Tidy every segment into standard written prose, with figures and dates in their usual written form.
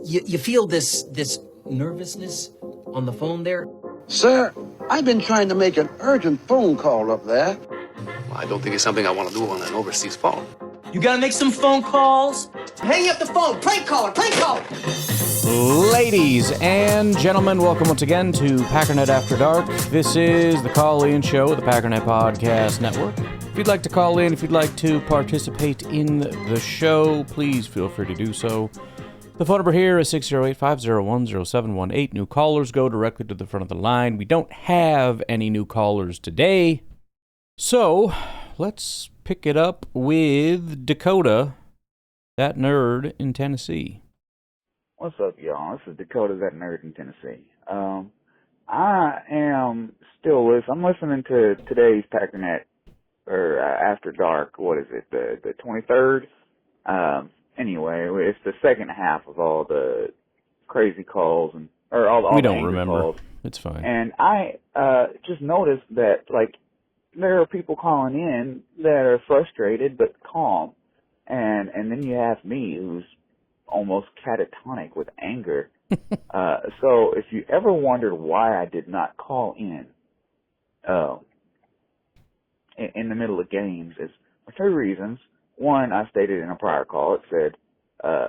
You feel this nervousness on the phone there? Sir, I've been trying to make an urgent phone call up there. Well, I don't think it's something I want to do on an overseas phone. You gotta make some phone calls. Hang up the phone. Prank caller. Prank caller. Ladies and gentlemen, welcome once again to Packernet After Dark. This is the call-in show of the Packernet Podcast Network. If you'd like to call in, if you'd like to participate in the show, please feel free to do so. The phone number here is 608-501-0718. New callers go directly to the front of the line. We don't have any new callers today, so let's pick it up with Dakota, that nerd in Tennessee. What's up, y'all? This is Dakota, that nerd in Tennessee. I am still I'm listening to today's Packernet, or After Dark. What is it? The 23rd. Anyway, it's the second half of all the crazy calls or all we the don't angry remember. Calls. It's fine. And I just noticed that there are people calling in that are frustrated but calm, and then you have me who's almost catatonic with anger. So if you ever wondered why I did not call in the middle of games, is for two reasons. One, I stated in a prior call, it said I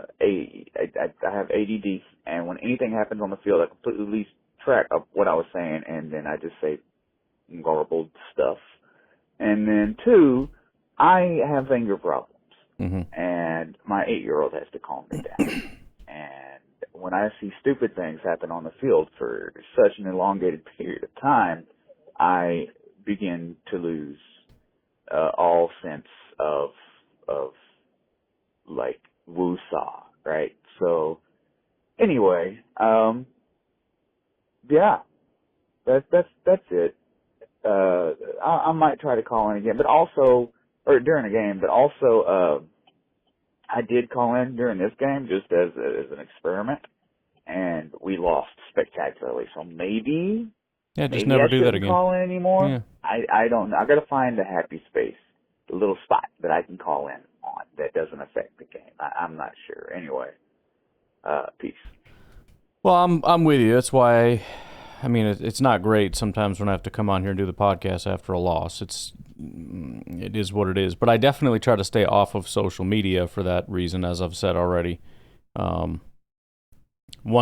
have ADD, and when anything happens on the field, I completely lose track of what I was saying, and then I just say garbled stuff. And then two, I have anger problems. And my 8-year-old has to calm me down. And when I see stupid things happen on the field for such an elongated period of time, I begin to lose all sense of woosah, right? So anyway, yeah, that's it. I might try to call in again, but also, or during a game, but also, I did call in during this game just as an experiment, and we lost spectacularly. So maybe never do that again. Call in anymore. Yeah. I don't know. I got to find a happy space, the little spot that I can call in on that doesn't affect the game. I'm not sure. Anyway, peace. Well, I'm with you. That's why. I mean, it's not great sometimes when I have to come on here and do the podcast after a loss. It is what it is. But I definitely try to stay off of social media for that reason, as I've said already. One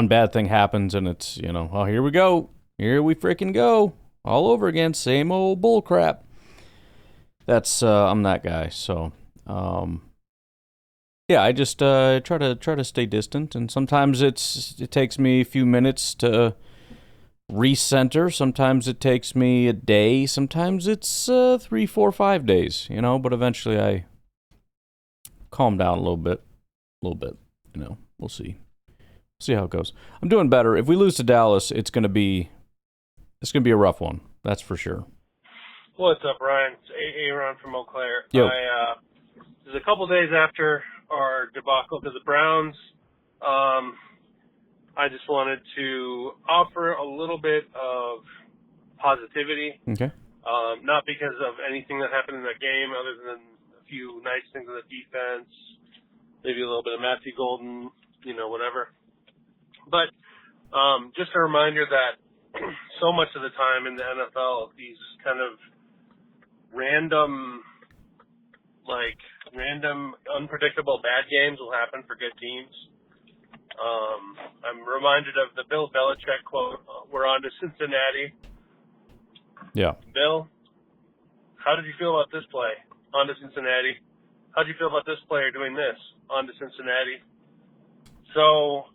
bad thing happens and it's, oh, here we go. Here we freaking go. All over again. Same old bull crap. That's, I'm that guy. So, yeah, I just try to stay distant. And sometimes it takes me a few minutes to recenter. Sometimes it takes me a day. Sometimes it's 3, 4, 5 days, but eventually I calm down a little bit, we'll see how it goes. I'm doing better. If we lose to Dallas, it's going to be a rough one. That's for sure. What's up, Ryan? It's Aaron from Eau Claire. Yo. This is a couple days after our debacle to the Browns. I just wanted to offer a little bit of positivity. Okay. Not because of anything that happened in that game, other than a few nice things on the defense, maybe a little bit of Matthew Golden, whatever. But just a reminder that so much of the time in the NFL, these kind of random, unpredictable bad games will happen for good teams. I'm reminded of the Bill Belichick quote, "We're on to Cincinnati." Yeah. Bill, how did you feel about this play? On to Cincinnati. How did you feel about this player doing this? On to Cincinnati. So,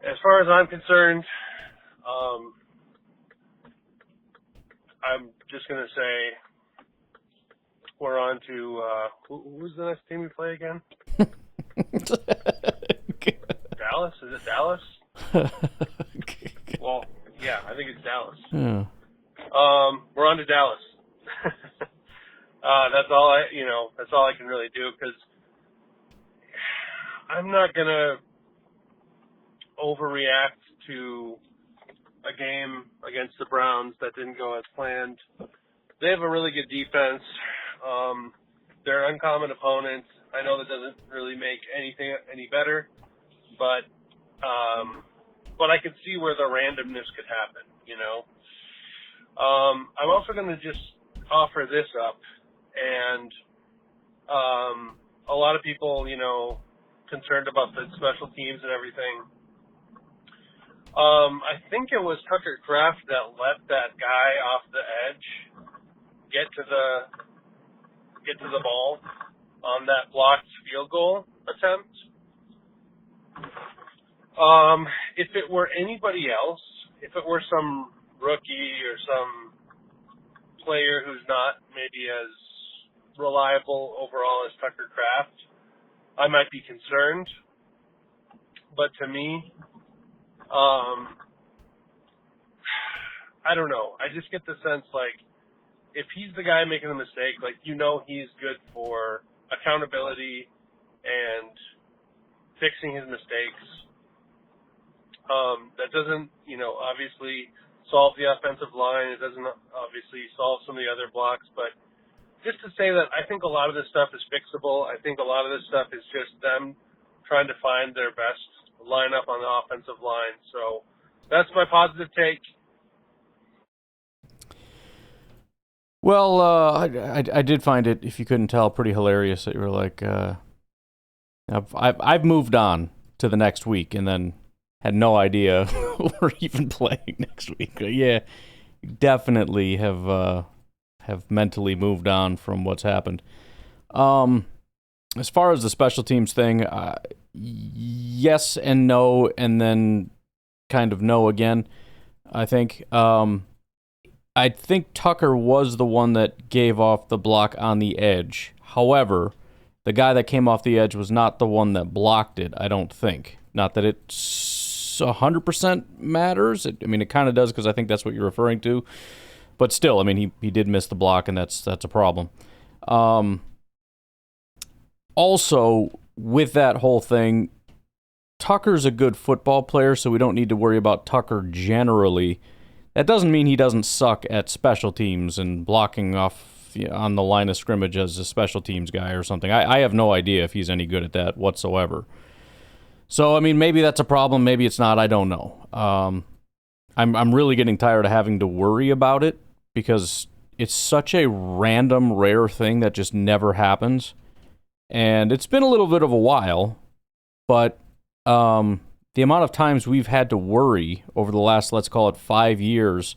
as far as I'm concerned, I'm just going to say we're on to, who's the next team we play again? Dallas? Is it Dallas? Well, yeah, I think it's Dallas. Yeah. We're on to Dallas. That's all I can really do, because I'm not going to overreact to a game against the Browns that didn't go as planned. They have a really good defense. They're an uncommon opponent. I know that doesn't really make anything any better, but But I could see where the randomness could happen, you know. I'm also going to just offer this up, and a lot of people, you know, concerned about the special teams and everything. I think it was Tucker Kraft that let that guy off the edge get to the ball on that blocked field goal attempt. If it were anybody else, if it were some rookie or some player who's not maybe as reliable overall as Tucker Kraft, I might be concerned. But to me, I don't know. I just get the sense, like, if he's the guy making the mistake, like, you know he's good for accountability and fixing his mistakes. That doesn't, you know, obviously solve the offensive line. It doesn't obviously solve some of the other blocks. But just to say that I think a lot of this stuff is fixable. I think a lot of this stuff is just them trying to find their best lineup on the offensive line. So that's my positive take. Well, I did find it, if you couldn't tell, pretty hilarious that you were like, I've moved on to the next week, and then had no idea we're even playing next week. Yeah, definitely have mentally moved on from what's happened. As far as the special teams thing, yes and no, and then kind of no again, I think. I think Tucker was the one that gave off the block on the edge. However, the guy that came off the edge was not the one that blocked it, I don't think. Not that it's 100% matters. It kind of does, because I think that's what you're referring to. But still, I mean, he did miss the block, and that's a problem. Also, with that whole thing, Tucker's a good football player, so we don't need to worry about Tucker generally. That doesn't mean he doesn't suck at special teams and blocking off on the line of scrimmage as a special teams guy or something. I have no idea if he's any good at that whatsoever. So, I mean, maybe that's a problem. Maybe it's not. I don't know. I'm really getting tired of having to worry about it, because it's such a random, rare thing that just never happens. And it's been a little bit of a while, but the amount of times we've had to worry over the last, let's call it 5 years,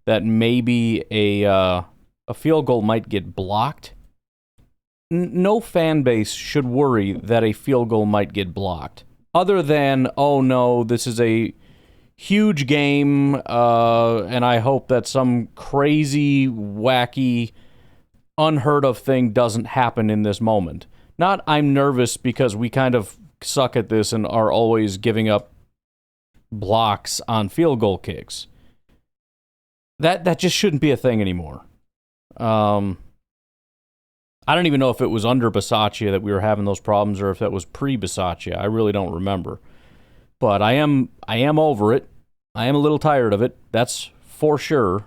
that maybe a field goal might get blocked. No fan base should worry that a field goal might get blocked, other than, oh no, this is a huge game, and I hope that some crazy, wacky, unheard of thing doesn't happen in this moment. Not, I'm nervous because we kind of suck at this and are always giving up blocks on field goal kicks. That just shouldn't be a thing anymore. I don't even know if it was under Bisaccia that we were having those problems, or if that was pre-Bisaccia. I really don't remember. But I am over it. I am a little tired of it. That's for sure.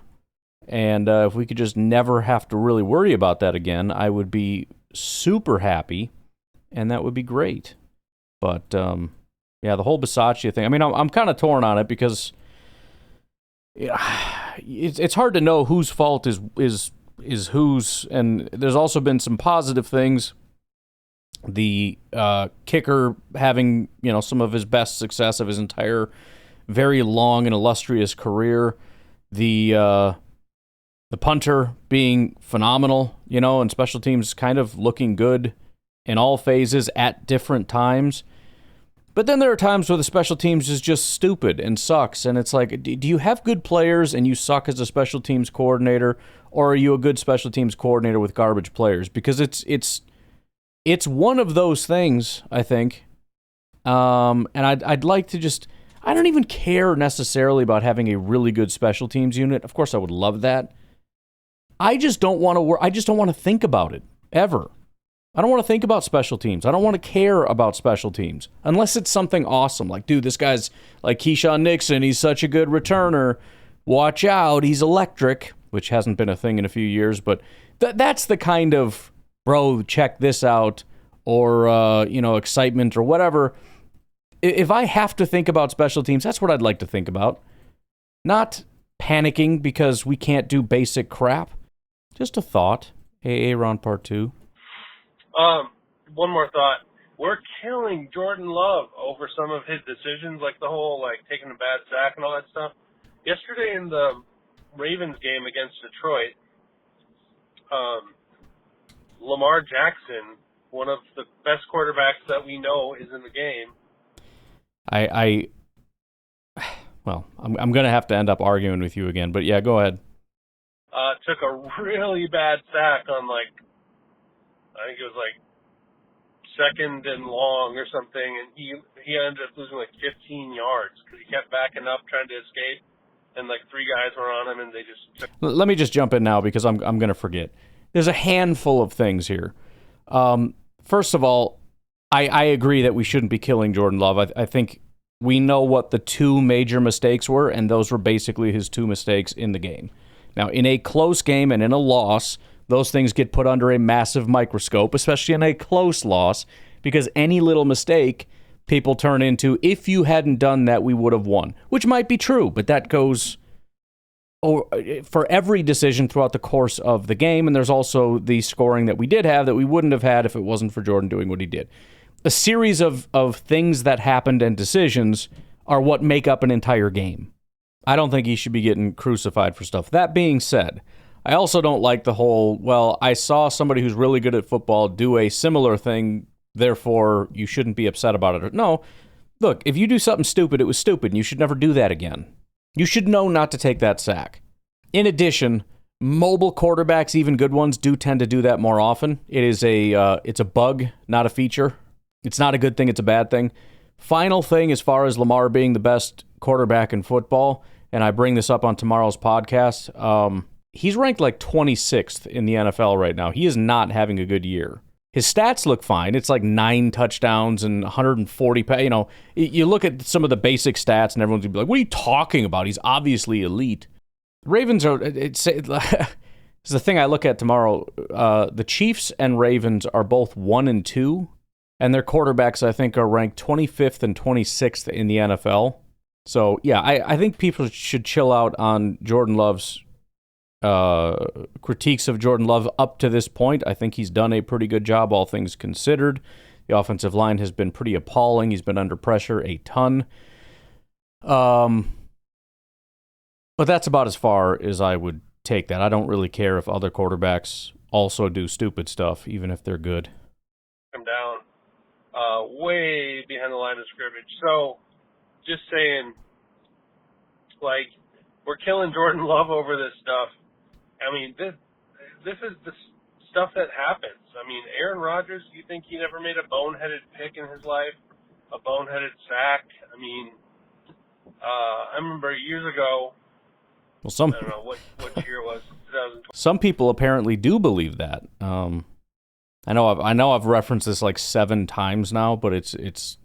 And if we could just never have to really worry about that again, I would be super happy, and that would be great. But yeah, the whole Bisaccia thing. I mean, I'm kind of torn on it, because it's hard to know whose fault is whose, and there's also been some positive things. The kicker having, some of his best success of his entire very long and illustrious career. The punter being phenomenal, and special teams kind of looking good in all phases at different times. But then there are times where the special teams is just stupid and sucks, and it's like, do you have good players and you suck as a special teams coordinator, or are you a good special teams coordinator with garbage players? Because it's one of those things, I think. And I'd like to just, I don't even care necessarily about having a really good special teams unit. Of course, I would love that. I just don't want to I just don't want to think about it ever. I don't want to think about special teams. I don't want to care about special teams unless it's something awesome. Like, dude, this guy's like Keyshawn Nixon. He's such a good returner. Watch out, he's electric, which hasn't been a thing in a few years. But that's the kind of, bro, check this out, or excitement or whatever. if I have to think about special teams, that's what I'd like to think about. Not panicking because we can't do basic crap. Just a thought. Ron Part 2. One more thought. We're killing Jordan Love over some of his decisions, like the whole, taking a bad sack and all that stuff. Yesterday in the Ravens game against Detroit, Lamar Jackson, one of the best quarterbacks that we know, is in the game. I'm going to have to end up arguing with you again, but yeah, go ahead. Took a really bad sack on, I think it was, second and long or something, and he ended up losing, 15 yards because he kept backing up trying to escape, and, 3 guys were on him, and they just took... Let me just jump in now because I'm going to forget. There's a handful of things here. First of all, I agree that we shouldn't be killing Jordan Love. I think we know what the 2 major mistakes were, and those were basically his 2 mistakes in the game. Now, in a close game and in a loss, those things get put under a massive microscope, especially in a close loss, because any little mistake people turn into, if you hadn't done that, we would have won, which might be true, but that goes for every decision throughout the course of the game, and there's also the scoring that we did have that we wouldn't have had if it wasn't for Jordan doing what he did. A series of things that happened and decisions are what make up an entire game. I don't think he should be getting crucified for stuff. That being said, I also don't like the whole, well, I saw somebody who's really good at football do a similar thing, therefore you shouldn't be upset about it. No, look, if you do something stupid, it was stupid, and you should never do that again. You should know not to take that sack. In addition, mobile quarterbacks, even good ones, do tend to do that more often. It's a bug, not a feature. It's not a good thing, it's a bad thing. Final thing, as far as Lamar being the best quarterback in football, and I bring this up on tomorrow's podcast, he's ranked 26th in the NFL right now. He is not having a good year. His stats look fine. It's 9 touchdowns and 140. You look at some of the basic stats, and everyone's gonna be like, "What are you talking about? He's obviously elite." Ravens are. It's the thing I look at tomorrow. The Chiefs and Ravens are both 1 and 2, and their quarterbacks, I think, are ranked 25th and 26th in the NFL. So yeah, I think people should chill out on Jordan Love's critiques of Jordan Love up to this point. I think he's done a pretty good job, all things considered. The offensive line has been pretty appalling. He's been under pressure a ton. But that's about as far as I would take that. I don't really care if other quarterbacks also do stupid stuff, even if they're good. Come down way behind the line of scrimmage. So, just saying, we're killing Jordan Love over this stuff. I mean, this is the stuff that happens. I mean, Aaron Rodgers, you think he never made a boneheaded pick in his life? A boneheaded sack? I mean, I remember years ago, I don't know what year it was, 2012. Some people apparently do believe that. I know I've referenced this 7 times now, but it's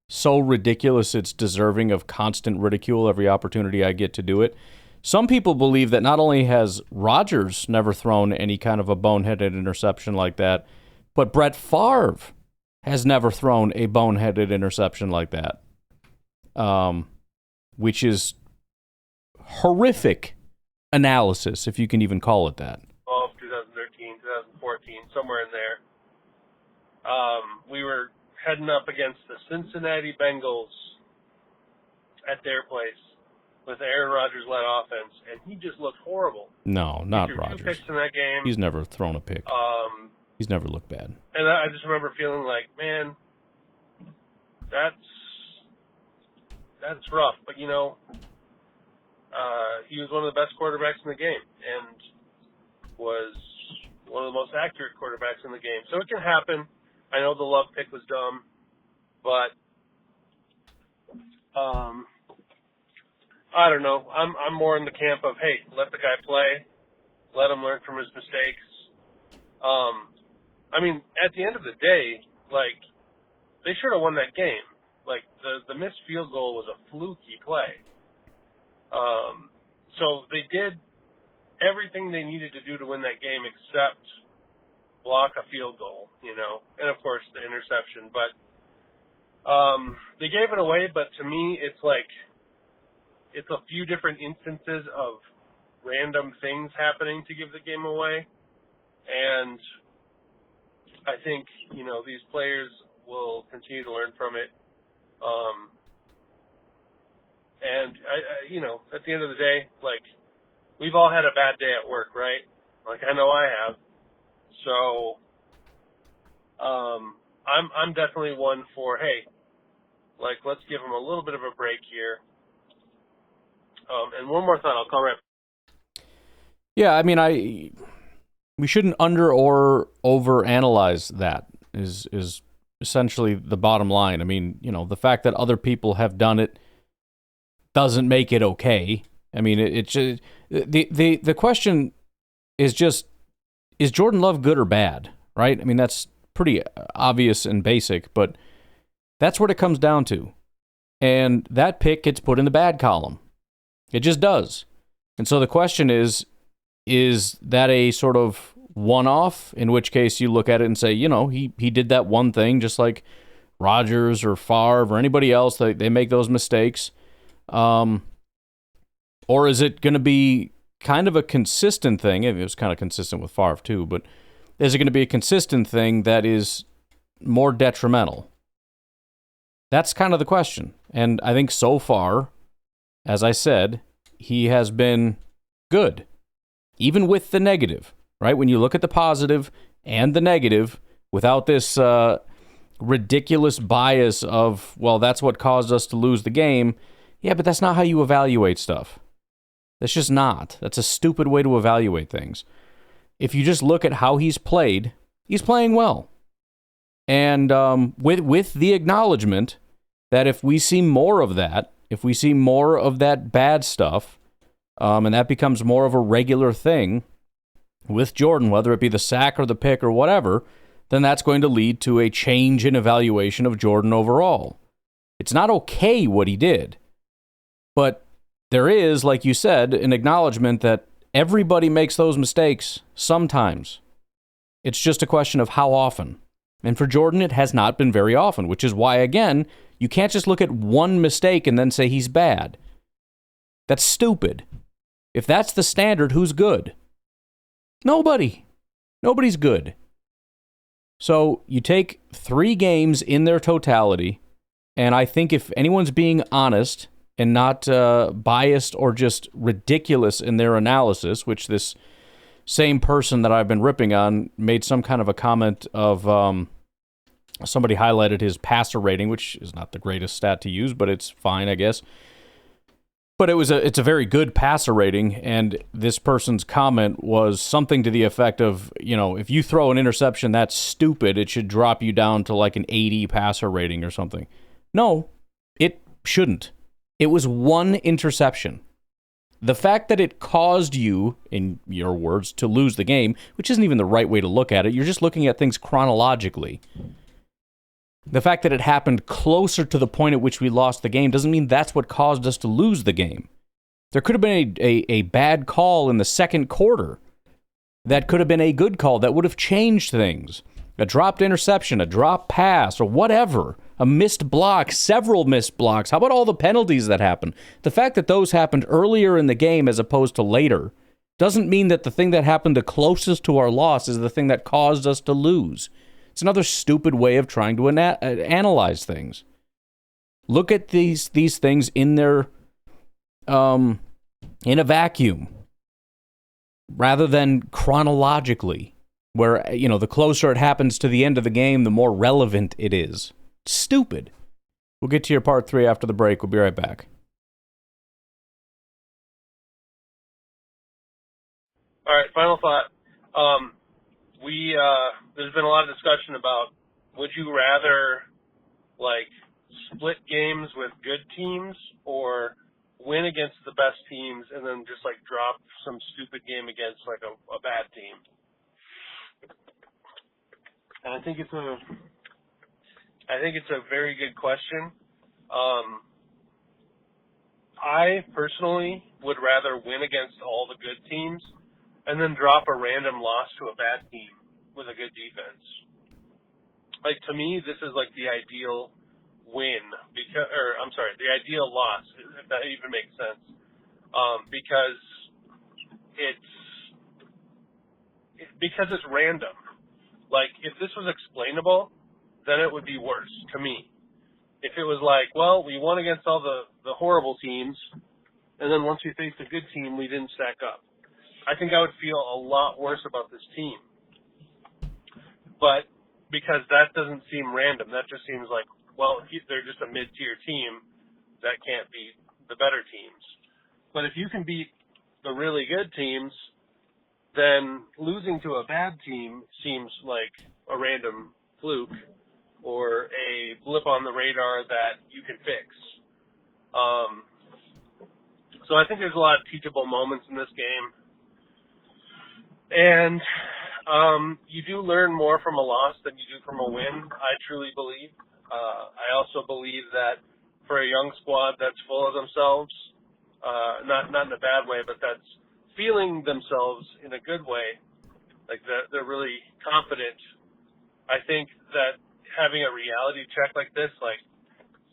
so ridiculous it's deserving of constant ridicule every opportunity I get to do it. Some people believe that not only has Rodgers never thrown any kind of a boneheaded interception like that, but Brett Favre has never thrown a boneheaded interception like that, which is horrific analysis, if you can even call it that. 2013, 2014, somewhere in there. We were heading up against the Cincinnati Bengals at their place with Aaron Rodgers-led offense, and he just looked horrible. No, not Rodgers. 2 picks in that game. He's never thrown a pick. He's never looked bad. And I just remember feeling like, man, that's rough. But, he was one of the best quarterbacks in the game and was one of the most accurate quarterbacks in the game. So it can happen. I know the Love pick was dumb, but I don't know. I'm more in the camp of, hey, let the guy play, let him learn from his mistakes. I mean, at the end of the day, they should have won that game. The missed field goal was a fluky play. So they did everything they needed to do to win that game except block a field goal, and of course the interception. But They gave it away, but to me, it's like it's a few different instances of random things happening to give the game away, and I think these players will continue to learn from it. And at the end of the day, like, we've all had a bad day at work, right? Like, I know I have. So, I'm definitely one for, hey, like, let's give them a little bit of a break here. And one more thought, I'll call right. Yeah, I mean, we shouldn't under or over analyze that. Is essentially the bottom line. I mean, the fact that other people have done it doesn't make it okay. I mean, it just, the question is just, is Jordan Love good or bad, right? I mean, that's pretty obvious and basic, but that's what it comes down to. And that pick gets put in the bad column. It just does. And so the question is that a sort of one-off, in which case you look at it and say, he did that one thing, just like Rodgers or Favre or anybody else, they make those mistakes. Or is it going to be kind of a consistent thing? It was kind of consistent with Favre too, but is it going to be a consistent thing that is more detrimental? That's kind of the question. And I think so far, as I said, he has been good, even with the negative, right? When you look at the positive and the negative without this ridiculous bias of, well, that's what caused us to lose the game. Yeah, but that's not how you evaluate stuff. That's just not. That's a stupid way to evaluate things. If you just look at how he's played, he's playing well. And with the acknowledgement that if we see more of that, if we see more of that bad stuff, and that becomes more of a regular thing with Jordan, whether it be the sack or the pick or whatever, then that's going to lead to a change in evaluation of Jordan overall. It's not okay what he did. But there is, like you said, an acknowledgement that everybody makes those mistakes sometimes. It's just a question of how often. And for Jordan, it has not been very often, which is why, again, you can't just look at one mistake and then say he's bad. That's stupid. If that's the standard, who's good? Nobody. Nobody's good. So you take 3 games in their totality, and I think if anyone's being honest and not biased or just ridiculous in their analysis, which this same person that I've been ripping on made some kind of a comment of somebody highlighted his passer rating, which is not the greatest stat to use, but it's fine, I guess. But it's a very good passer rating, and this person's comment was something to the effect of, if you throw an interception that's stupid, it should drop you down to like an 80 passer rating or something. No, it shouldn't. It was one interception. The fact that it caused you, in your words, to lose the game, which isn't even the right way to look at it, you're just looking at things chronologically. The fact that it happened closer to the point at which we lost the game doesn't mean that's what caused us to lose the game. There could have been a bad call in the second quarter that could have been a good call that would have changed things. A dropped interception, a dropped pass, or whatever. A missed block, several missed blocks. How about all the penalties that happened? The fact that those happened earlier in the game as opposed to later doesn't mean that the thing that happened the closest to our loss is the thing that caused us to lose. It's another stupid way of trying to analyze things. Look at these things in their in a vacuum rather than chronologically, where the closer it happens to the end of the game, the more relevant it is. Stupid. We'll get to your part 3 after the break. We'll be right back. All right, final thought. There's been a lot of discussion about, would you rather, like, split games with good teams or win against the best teams and then just, like, drop some stupid game against, like, a bad team? And I think it's a very good question. I personally would rather win against all the good teams and then drop a random loss to a bad team with a good defense. Like, to me, this is like the ideal win, the ideal loss, if that even makes sense, because it's random. Like, if this was explainable, then it would be worse to me. If it was like, well, we won against all the horrible teams, and then once we faced a good team, we didn't stack up. I think I would feel a lot worse about this team. But because that doesn't seem random, that just seems like, well, they're just a mid-tier team that can't beat the better teams. But if you can beat the really good teams, then losing to a bad team seems like a random fluke or a blip on the radar that you can fix. So I think there's a lot of teachable moments in this game. And you do learn more from a loss than you do from a win, I truly believe. I also believe that for a young squad that's full of themselves, not in a bad way, but that's feeling themselves in a good way, like they're really confident, I think that having a reality check like this, like,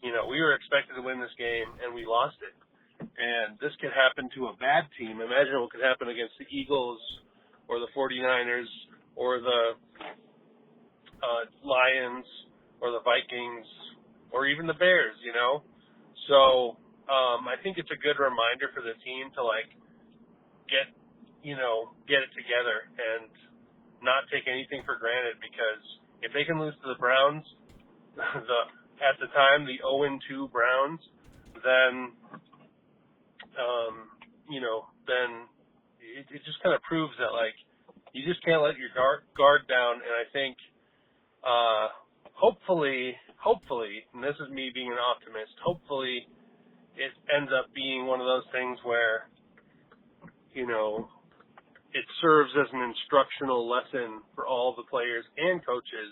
you know, we were expected to win this game and we lost it. And this could happen to a bad team. Imagine what could happen against the Eagles or the 49ers or the Lions or the Vikings or even the Bears, you know? So I think it's a good reminder for the team to, like, get it together and not take anything for granted, because if they can lose to the Browns, at the time, the 0-2 Browns, then, then it just kind of proves that, like, you just can't let your guard down. And I think, hopefully, and this is me being an optimist, hopefully it ends up being one of those things where, you know, it serves as an instructional lesson for all the players and coaches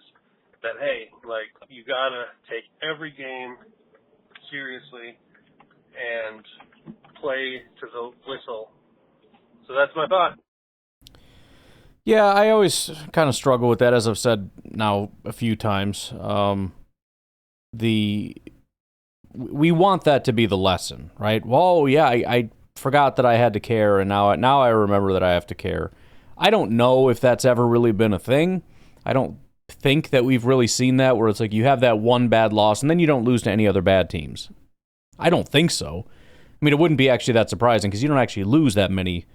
that, hey, like, you gotta take every game seriously and play to the whistle. So that's my thought. Yeah, I always kind of struggle with that, as I've said now a few times. We want that to be the lesson, right? Well, yeah, I forgot that I had to care, and now I remember that I have to care. I don't know if that's ever really been a thing. I don't think that we've really seen that, where it's like you have that one bad loss and then you don't lose to any other bad teams. I don't think so. I mean, it wouldn't be actually that surprising, because you don't actually lose that many.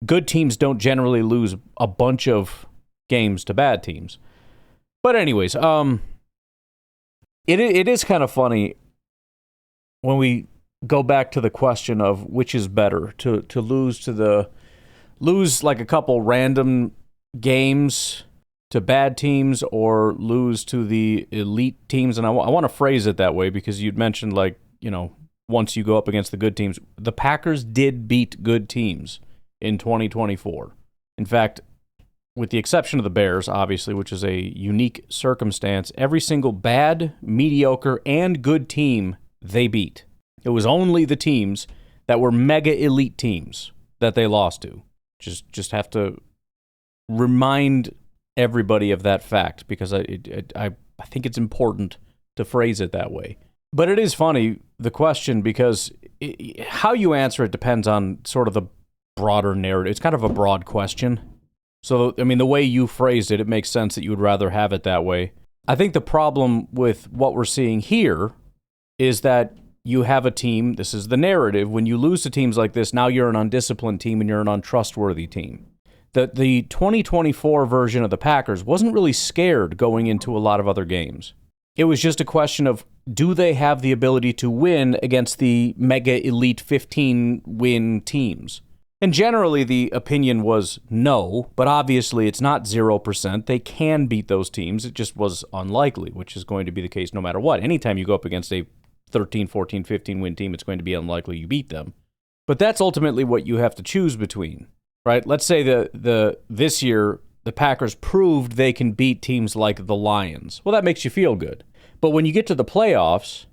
Good teams don't generally lose a bunch of games to bad teams. But anyways, it is kind of funny when we go back to the question of which is better, to lose like a couple random games to bad teams or lose to the elite teams. And I want to phrase it that way, because you'd mentioned, like, you know, once you go up against the good teams, the Packers did beat good teams in 2024. In fact, with the exception of the Bears, obviously, which is a unique circumstance, every single bad, mediocre, and good team they beat. It was only the teams that were mega elite teams that they lost to. Just have to remind everybody of that fact, because I think it's important to phrase it that way. But it is funny, the question, because how you answer it depends on sort of the broader narrative. It's kind of a broad question. So, I mean, the way you phrased it makes sense that you would rather have it that way. I think the problem with what we're seeing here is that you have a team, this is the narrative, when you lose to teams like this, now you're an undisciplined team and you're an untrustworthy team. The 2024 version of the Packers wasn't really scared going into a lot of other games. It was just a question of, do they have the ability to win against the mega elite 15-win teams? And generally the opinion was no, but obviously it's not 0%. They can beat those teams. It just was unlikely, which is going to be the case no matter what. Anytime you go up against a 13, 14, 15-win team, it's going to be unlikely you beat them. But that's ultimately what you have to choose between, right? Let's say this year the Packers proved they can beat teams like the Lions. Well, that makes you feel good. But when you get to the playoffs,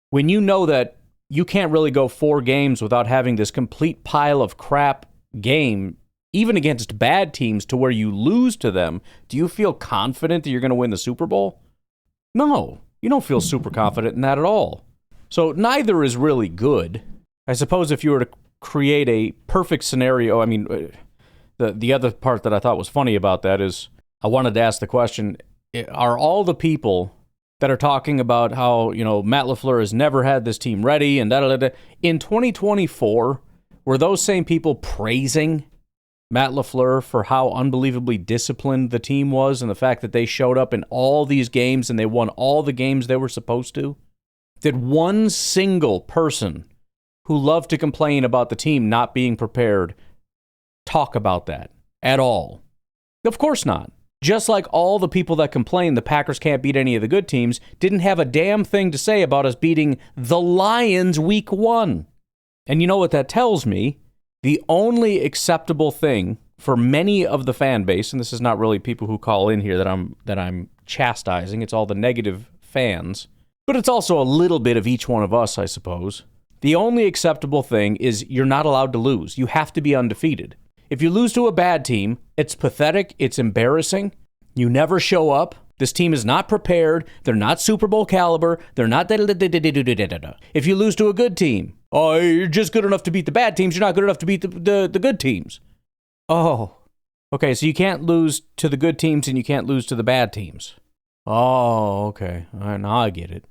when you know that you can't really go 4 games without having this complete pile of crap game, even against bad teams, to where you lose to them, do you feel confident that you're going to win the Super Bowl? No. You don't feel super confident in that at all. So neither is really good. I suppose if you were to create a perfect scenario, I mean, the other part that I thought was funny about that is I wanted to ask the question, are all the people that are talking about how, Matt LaFleur has never had this team ready and da-da-da-da, in 2024, were those same people praising Matt LaFleur for how unbelievably disciplined the team was and the fact that they showed up in all these games and they won all the games they were supposed to? Did one single person who loved to complain about the team not being prepared talk about that at all? Of course not. Just like all the people that complain the Packers can't beat any of the good teams didn't have a damn thing to say about us beating the Lions week 1. And you know what that tells me? The only acceptable thing for many of the fan base, and this is not really people who call in here that I'm chastising, it's all the negative fans, but it's also a little bit of each one of us, I suppose. The only acceptable thing is you're not allowed to lose. You have to be undefeated. If you lose to a bad team, it's pathetic, it's embarrassing, you never show up, this team is not prepared, they're not Super Bowl caliber, they're not da-da-da-da-da-da-da-da. If you lose to a good team, oh, you're just good enough to beat the bad teams, you're not good enough to beat the good teams. Oh, okay, so you can't lose to the good teams and you can't lose to the bad teams. Oh, okay, all right, now I get it.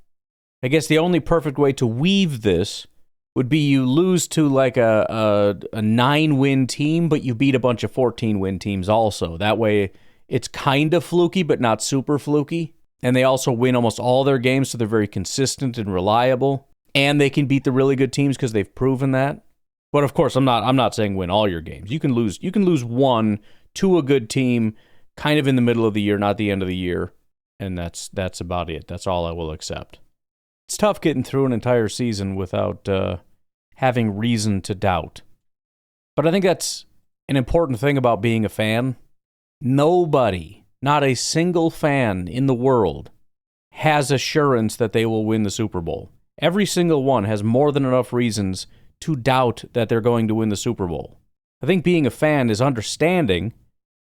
I guess the only perfect way to weave this would be you lose to like a 9-win team, but you beat a bunch of 14-win teams also. That way, it's kind of fluky, but not super fluky. And they also win almost all their games, so they're very consistent and reliable. And they can beat the really good teams because they've proven that. But of course, I'm not saying win all your games. You can lose one to a good team, kind of in the middle of the year, not the end of the year, and that's about it. That's all I will accept. It's tough getting through an entire season without having reason to doubt. But I think that's an important thing about being a fan. Nobody, not a single fan in the world, has assurance that they will win the Super Bowl. Every single one has more than enough reasons to doubt that they're going to win the Super Bowl. I think being a fan is understanding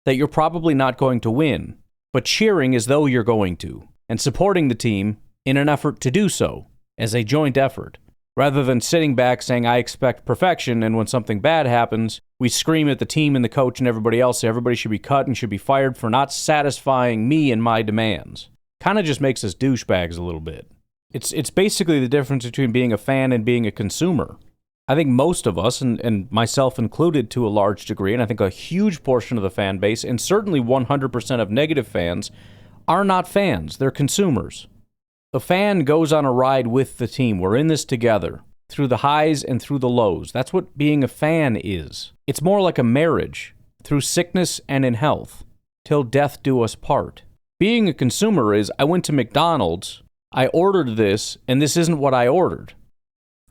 that you're probably not going to win, but cheering as though you're going to, and supporting the team in an effort to do so, as a joint effort, rather than sitting back saying, I expect perfection, and when something bad happens, we scream at the team and the coach and everybody else, say everybody should be cut and should be fired for not satisfying me and my demands. Kind of just makes us douchebags a little bit. It's basically the difference between being a fan and being a consumer. I think most of us, and myself included to a large degree, and I think a huge portion of the fan base, and certainly 100% of negative fans, are not fans, they're consumers. A fan goes on a ride with the team. We're in this together, through the highs and through the lows. That's what being a fan is. It's more like a marriage, through sickness and in health, till death do us part. Being a consumer is, I went to McDonald's, I ordered this, and this isn't what I ordered.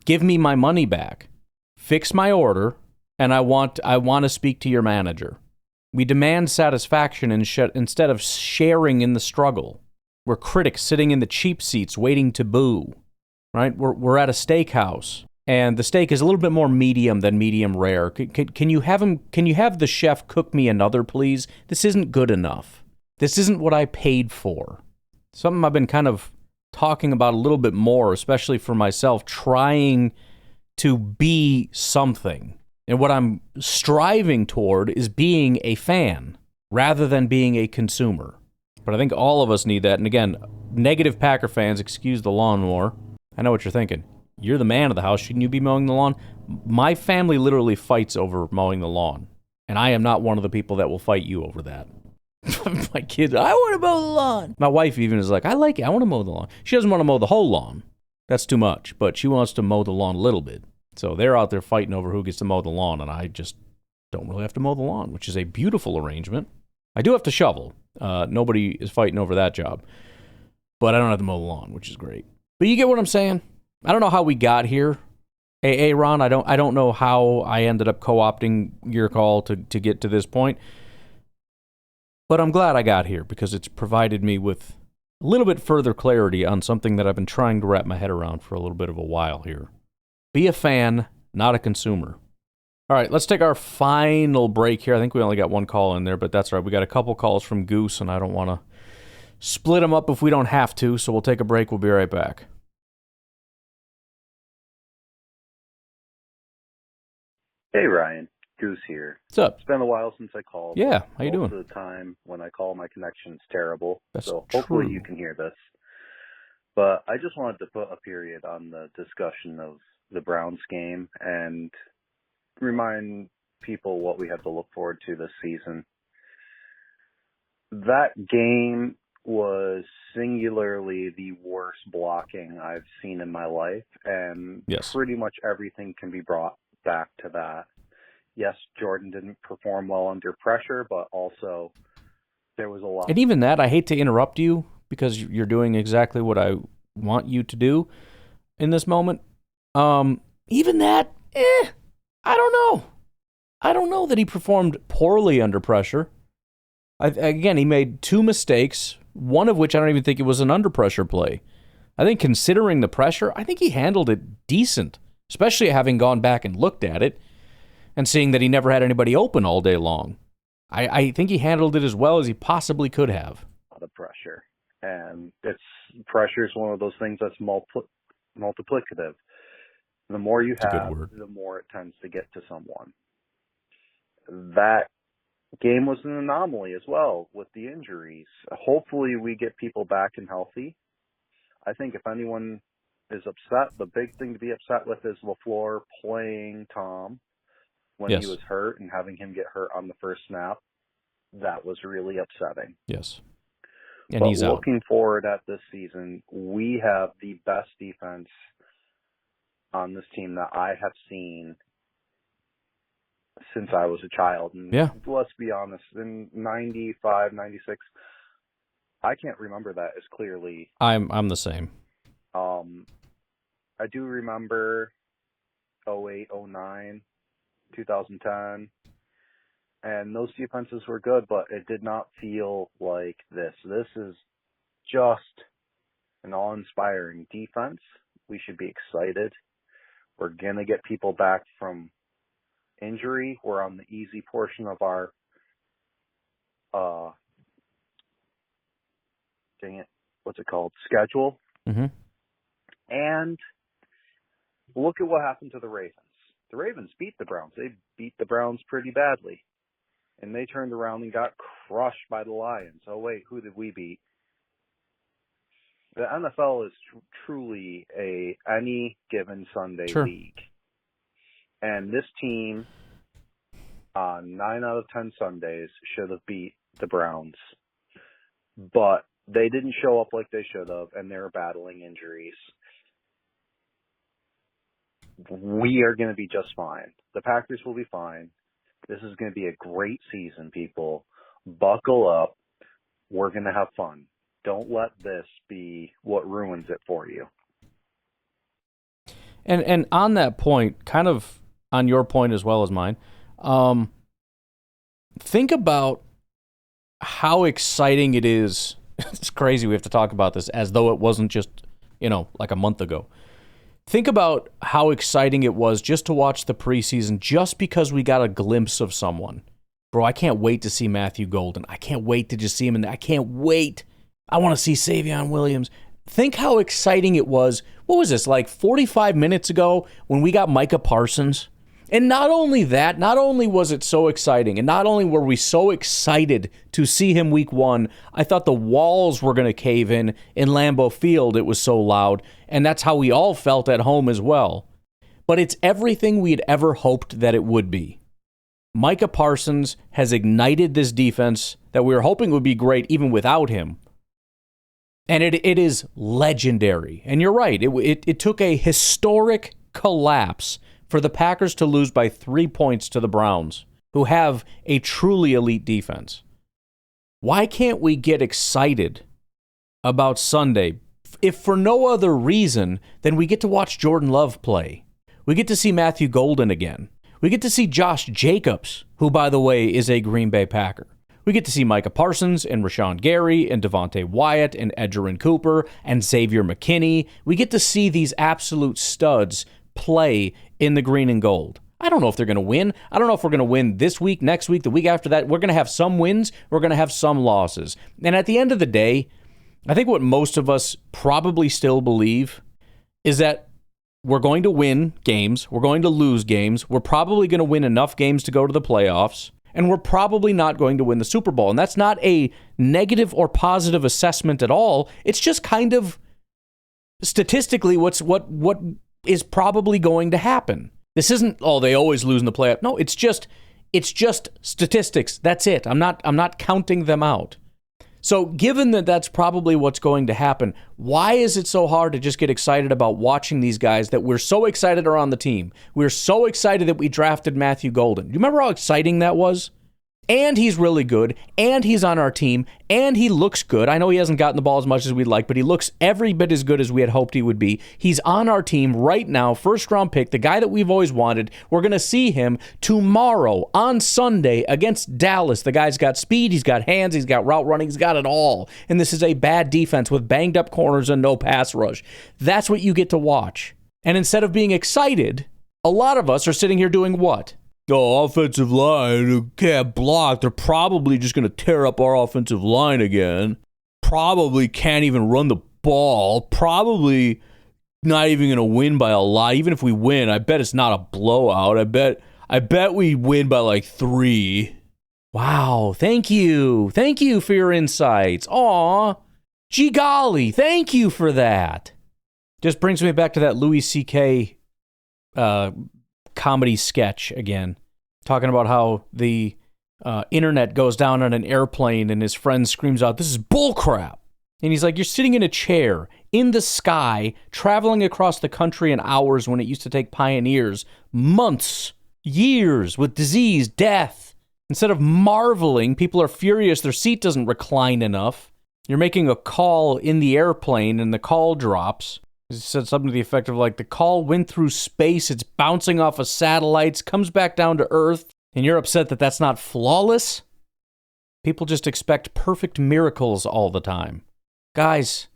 Give me my money back. Fix my order, and I want to speak to your manager. We demand satisfaction instead of sharing in the struggle. We're critics sitting in the cheap seats waiting to boo, right? We're at a steakhouse, and the steak is a little bit more medium than medium rare. Can you have the chef cook me another, please? This isn't good enough. This isn't what I paid for. Something I've been kind of talking about a little bit more, especially for myself, trying to be something. And what I'm striving toward is being a fan rather than being a consumer. But I think all of us need that. And again, negative Packer fans, excuse the lawnmower. I know what you're thinking. You're the man of the house. Shouldn't you be mowing the lawn? My family literally fights over mowing the lawn. And I am not one of the people that will fight you over that. My kids, I want to mow the lawn. My wife even is like, I like it. I want to mow the lawn. She doesn't want to mow the whole lawn. That's too much. But she wants to mow the lawn a little bit. So they're out there fighting over who gets to mow the lawn. And I just don't really have to mow the lawn, which is a beautiful arrangement. I do have to shovel. Nobody is fighting over that job. But I don't have to mow the lawn, which is great. But you get what I'm saying? I don't know how we got here. Hey, Ron, I don't know how I ended up co-opting your call to get to this point. But I'm glad I got here because it's provided me with a little bit further clarity on something that I've been trying to wrap my head around for a little bit of a while here. Be a fan, not a consumer. All right, let's take our final break here. I think we only got one call in there, but that's all right. We got a couple calls from Goose, and I don't want to split them up if we don't have to, so we'll take a break. We'll be right back. Hey, Ryan. Goose here. What's up? It's been a while since I called. Yeah, how you doing? Most of the time when I call, my connection's terrible. That's so hopefully true. you can hear this. But I just wanted to put a period on the discussion of the Browns game and remind people what we have to look forward to this season. That game was singularly the worst blocking I've seen in my life, and pretty much everything can be brought back to that. Yes, Jordan didn't perform well under pressure, but also there was a lot. And even that, I hate to interrupt you because you're doing exactly what I want you to do in this moment. Even that, I don't know. I don't know that he performed poorly under pressure. Again, he made 2 mistakes, one of which I don't even think it was an under pressure play. I think considering the pressure, I think he handled it decent, especially having gone back and looked at it and seeing that he never had anybody open all day long. I think he handled it as well as he possibly could have. The pressure. And pressure is one of those things that's multiplicative. The more you have, the more it tends to get to someone. That game was an anomaly as well with the injuries. Hopefully we get people back and healthy. I think if anyone is upset, the big thing to be upset with is LaFleur playing Tom when he was hurt and having him get hurt on the first snap. That was really upsetting. Yes. And but he's out. Looking forward at this season, we have the best defense on this team that I have seen since I was a child. And let's be honest, in 95, 96, I can't remember that as clearly. I'm the same. I do remember 08, 09, 2010, and those defenses were good, but it did not feel like this. This is just an awe-inspiring defense. We should be excited. We're going to get people back from injury. We're on the easy portion of our schedule. Mm-hmm. And look at what happened to the Ravens. The Ravens beat the Browns. They beat the Browns pretty badly. And they turned around and got crushed by the Lions. Oh, wait, who did we beat? The NFL is truly a any given Sunday league. And this team, on 9 out of 10 Sundays, should have beat the Browns. But they didn't show up like they should have, and they were battling injuries. We are going to be just fine. The Packers will be fine. This is going to be a great season, people. Buckle up. We're going to have fun. Don't let this be what ruins it for you. And on that point, kind of on your point as well as mine, think about how exciting it is. It's crazy we have to talk about this as though it wasn't just, like a month ago. Think about how exciting it was just to watch the preseason just because we got a glimpse of someone. Bro, I can't wait to see Matthew Golden. I can't wait to just see him in there. I can't wait. I want to see Savion Williams. Think how exciting it was. What was this, like 45 minutes ago when we got Micah Parsons? And not only that, not only was it so exciting, and not only were we so excited to see him week 1, I thought the walls were going to cave in Lambeau Field. It was so loud, and that's how we all felt at home as well. But it's everything we had ever hoped that it would be. Micah Parsons has ignited this defense that we were hoping would be great even without him. And it is legendary. And you're right, it took a historic collapse for the Packers to lose by 3 points to the Browns, who have a truly elite defense. Why can't we get excited about Sunday, if for no other reason than we get to watch Jordan Love play? We get to see Matthew Golden again. We get to see Josh Jacobs, who, by the way, is a Green Bay Packer. We get to see Micah Parsons and Rashawn Gary and Devontae Wyatt and Edgerrin Cooper and Xavier McKinney. We get to see these absolute studs play in the green and gold. I don't know if they're going to win. I don't know if we're going to win this week, next week, the week after that. We're going to have some wins. We're going to have some losses. And at the end of the day, I think what most of us probably still believe is that we're going to win games, we're going to lose games, we're probably going to win enough games to go to the playoffs, and we're probably not going to win the Super Bowl. And that's not a negative or positive assessment at all. It's just kind of statistically what is probably going to happen. This isn't, oh, they always lose in the playoff. No, it's just statistics. That's it. I'm not counting them out. So given that that's probably what's going to happen, why is it so hard to just get excited about watching these guys that we're so excited are on the team? We're so excited that we drafted Matthew Golden. Do you remember how exciting that was? And he's really good, and he's on our team, and he looks good. I know he hasn't gotten the ball as much as we'd like, but he looks every bit as good as we had hoped he would be. He's on our team right now, first-round pick, the guy that we've always wanted. We're going to see him tomorrow on Sunday against Dallas. The guy's got speed, he's got hands, he's got route running, he's got it all. And this is a bad defense with banged-up corners and no pass rush. That's what you get to watch. And instead of being excited, a lot of us are sitting here doing what? Oh, offensive line can't block. They're probably just going to tear up our offensive line again. Probably can't even run the ball. Probably not even going to win by a lot. Even if we win, I bet it's not a blowout. I bet we win by like 3. Wow, thank you. Thank you for your insights. Aw, gee golly, thank you for that. Just brings me back to that Louis C.K. Comedy sketch again, talking about how the internet goes down on an airplane and his friend screams out, "This is bullcrap." And he's like, "You're sitting in a chair in the sky, traveling across the country in hours when it used to take pioneers months, years with disease, death. Instead of marveling, people are furious their seat doesn't recline enough. You're making a call in the airplane and the call drops." He said something to the effect of like, the call went through space, it's bouncing off of satellites, comes back down to Earth, and you're upset that that's not flawless? People just expect perfect miracles all the time. Guys,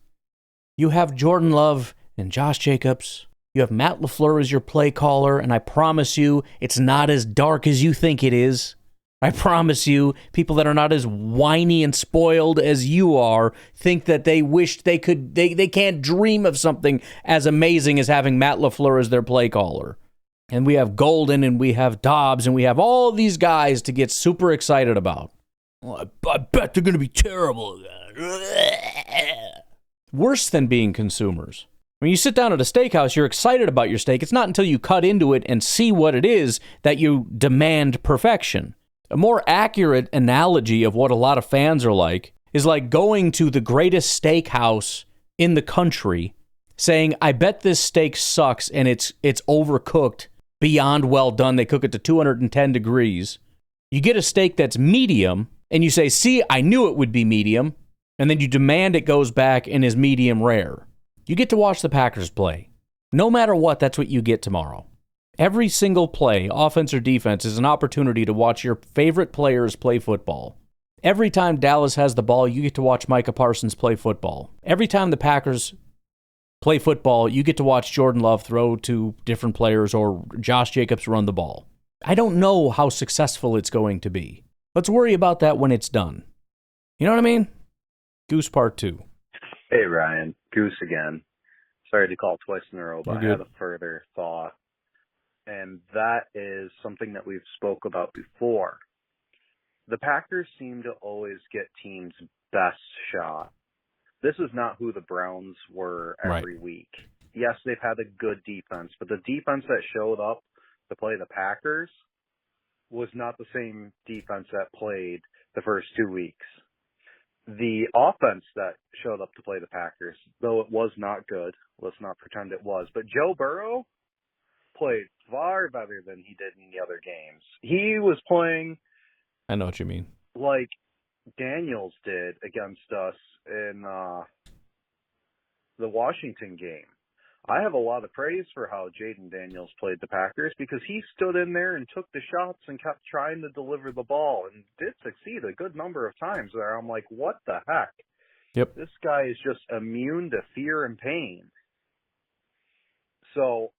you have Jordan Love and Josh Jacobs. You have Matt LaFleur as your play caller, and I promise you, it's not as dark as you think it is. I promise you, people that are not as whiny and spoiled as you are think that they wish they could, they can't dream of something as amazing as having Matt LaFleur as their play caller. And we have Golden, and we have Dobbs, and we have all these guys to get super excited about. Well, I bet they're going to be terrible. Worse than being consumers. When you sit down at a steakhouse, you're excited about your steak. It's not until you cut into it and see what it is that you demand perfection. A more accurate analogy of what a lot of fans are like is like going to the greatest steakhouse in the country, saying, "I bet this steak sucks and it's overcooked beyond well done. They cook it to 210 degrees. You get a steak that's medium, and you say, "See, I knew it would be medium," and then you demand it goes back and is medium rare. You get to watch the Packers play. No matter what, that's what you get tomorrow. Every single play, offense or defense, is an opportunity to watch your favorite players play football. Every time Dallas has the ball, you get to watch Micah Parsons play football. Every time the Packers play football, you get to watch Jordan Love throw to different players or Josh Jacobs run the ball. I don't know how successful it's going to be. Let's worry about that when it's done. You know what I mean? Goose Part 2. Hey, Ryan. Goose again. Sorry to call twice in a row, but I had a further thought. And that is something that we've spoke about before. The Packers seem to always get teams' best shot. This is not who the Browns were every week. Yes, they've had a good defense, but the defense that showed up to play the Packers was not the same defense that played the first 2 weeks. The offense that showed up to play the Packers, though it was not good, let's not pretend it was, but Joe Burrow played far better than he did in the other games. He was playing, I know what you mean, like Daniels did against us in the Washington game. I have a lot of praise for how Jaden Daniels played the Packers because he stood in there and took the shots and kept trying to deliver the ball and did succeed a good number of times there. I'm like, what the heck? Yep. This guy is just immune to fear and pain. So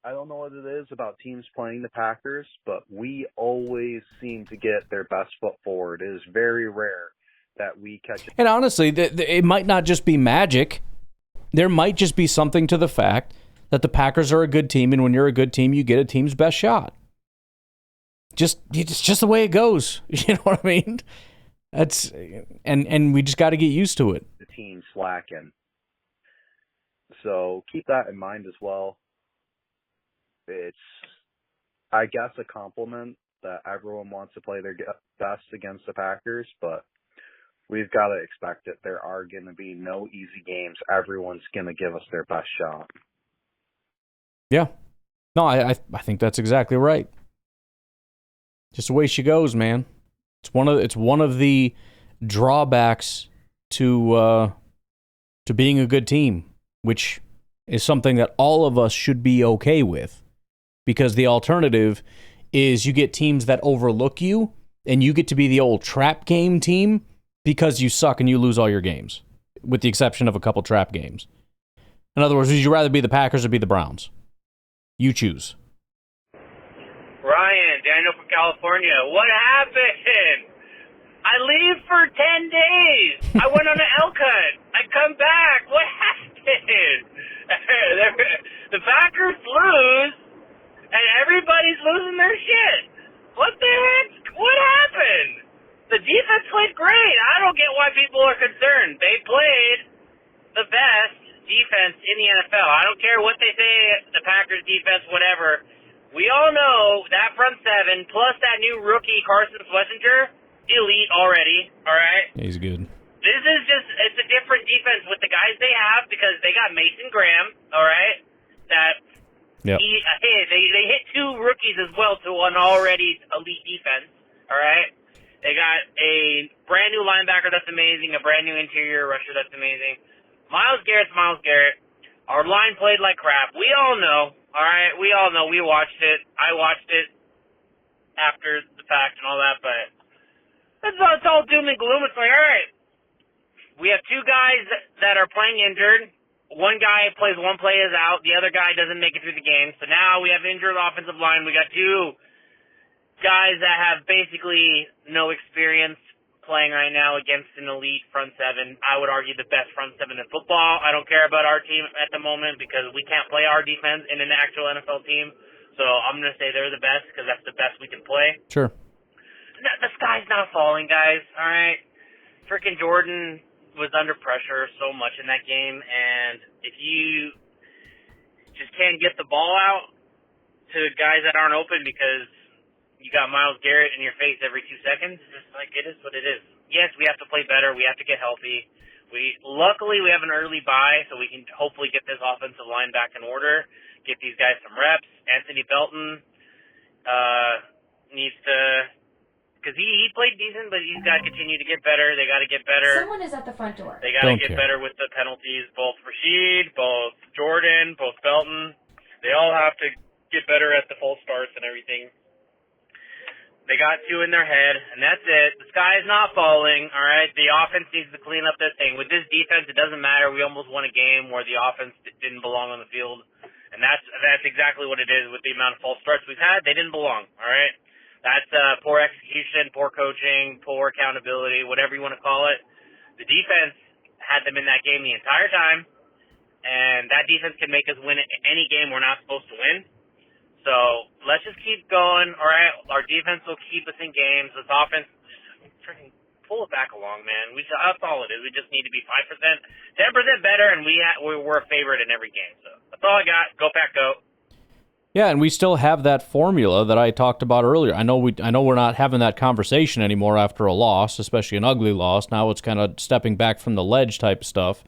I don't know what it is about teams playing the Packers, but we always seem to get their best foot forward. It is very rare that we catch. And honestly, it might not just be magic. There might just be something to the fact that the Packers are a good team, and when you're a good team, you get a team's best shot. It's just the way it goes. You know what I mean? That's and we just got to get used to it. The team slacking. So keep that in mind as well. It's, I guess, a compliment that everyone wants to play their best against the Packers, but we've got to expect it. There are going to be no easy games. Everyone's going to give us their best shot. Yeah. No, I think that's exactly right. Just the way she goes, man. It's one of the drawbacks to being a good team, which is something that all of us should be okay with, because the alternative is you get teams that overlook you, and you get to be the old trap game team because you suck and you lose all your games, with the exception of a couple trap games. In other words, would you rather be the Packers or be the Browns? You choose. Ryan, Daniel from California. What happened? I leave for 10 days. I went on an elk hunt. I come back. What happened? The Packers lose, and everybody's losing their shit. What the heck? What happened? The defense played great. I don't get why people are concerned. They played the best defense in the NFL. I don't care what they say, the Packers defense, whatever. We all know that front seven, plus that new rookie, Carson Schlesinger, elite already, all right? He's good. This is just, it's a different defense with the guys they have, because they got Mason Graham, all right? That, yep. They hit two rookies as well to an already elite defense, all right? They got a brand new linebacker that's amazing, a brand new interior rusher that's amazing. Myles Garrett's Myles Garrett. Our line played like crap. We all know, all right? We all know. We watched it. I watched it after the fact and all that, but it's all doom and gloom. It's like, all right, we have two guys that are playing injured. One guy plays one play is out. The other guy doesn't make it through the game. So now we have injured offensive line. We got two guys that have basically no experience playing right now against an elite front seven. I would argue the best front seven in football. I don't care about our team at the moment because we can't play our defense in an actual NFL team. So I'm going to say they're the best because that's the best we can play. Sure. The sky's not falling, guys, all right? Freaking Jordan was under pressure so much in that game, and if you just can't get the ball out to guys that aren't open because you got Myles Garrett in your face every 2 seconds, it's just like, it is what it is. Yes, we have to play better. We have to get healthy. Luckily, we have an early bye, so we can hopefully get this offensive line back in order, get these guys some reps. Anthony Belton needs to, because he played decent, but he's got to continue to get better. They got to get better. Someone is at the front door. They got to get better with the penalties, both Rashid, both Jordan, both Belton. They all have to get better at the false starts and everything. They got two in their head, and that's it. The sky is not falling, all right? The offense needs to clean up their thing. With this defense, it doesn't matter. We almost won a game where the offense didn't belong on the field, and that's exactly what it is with the amount of false starts we've had. They didn't belong, all right? That's poor execution, poor coaching, poor accountability, whatever you want to call it. The defense had them in that game the entire time, and that defense can make us win any game we're not supposed to win. So let's just keep going, all right? Our defense will keep us in games. This offense, freaking pull it back along, man. That's all it is. We just need to be 5%, 10% better, and we're a favorite in every game. So that's all I got. Go Pack, go. Yeah, and we still have that formula that I talked about earlier. I know we're not having that conversation anymore after a loss, especially an ugly loss. Now it's kind of stepping back from the ledge type stuff.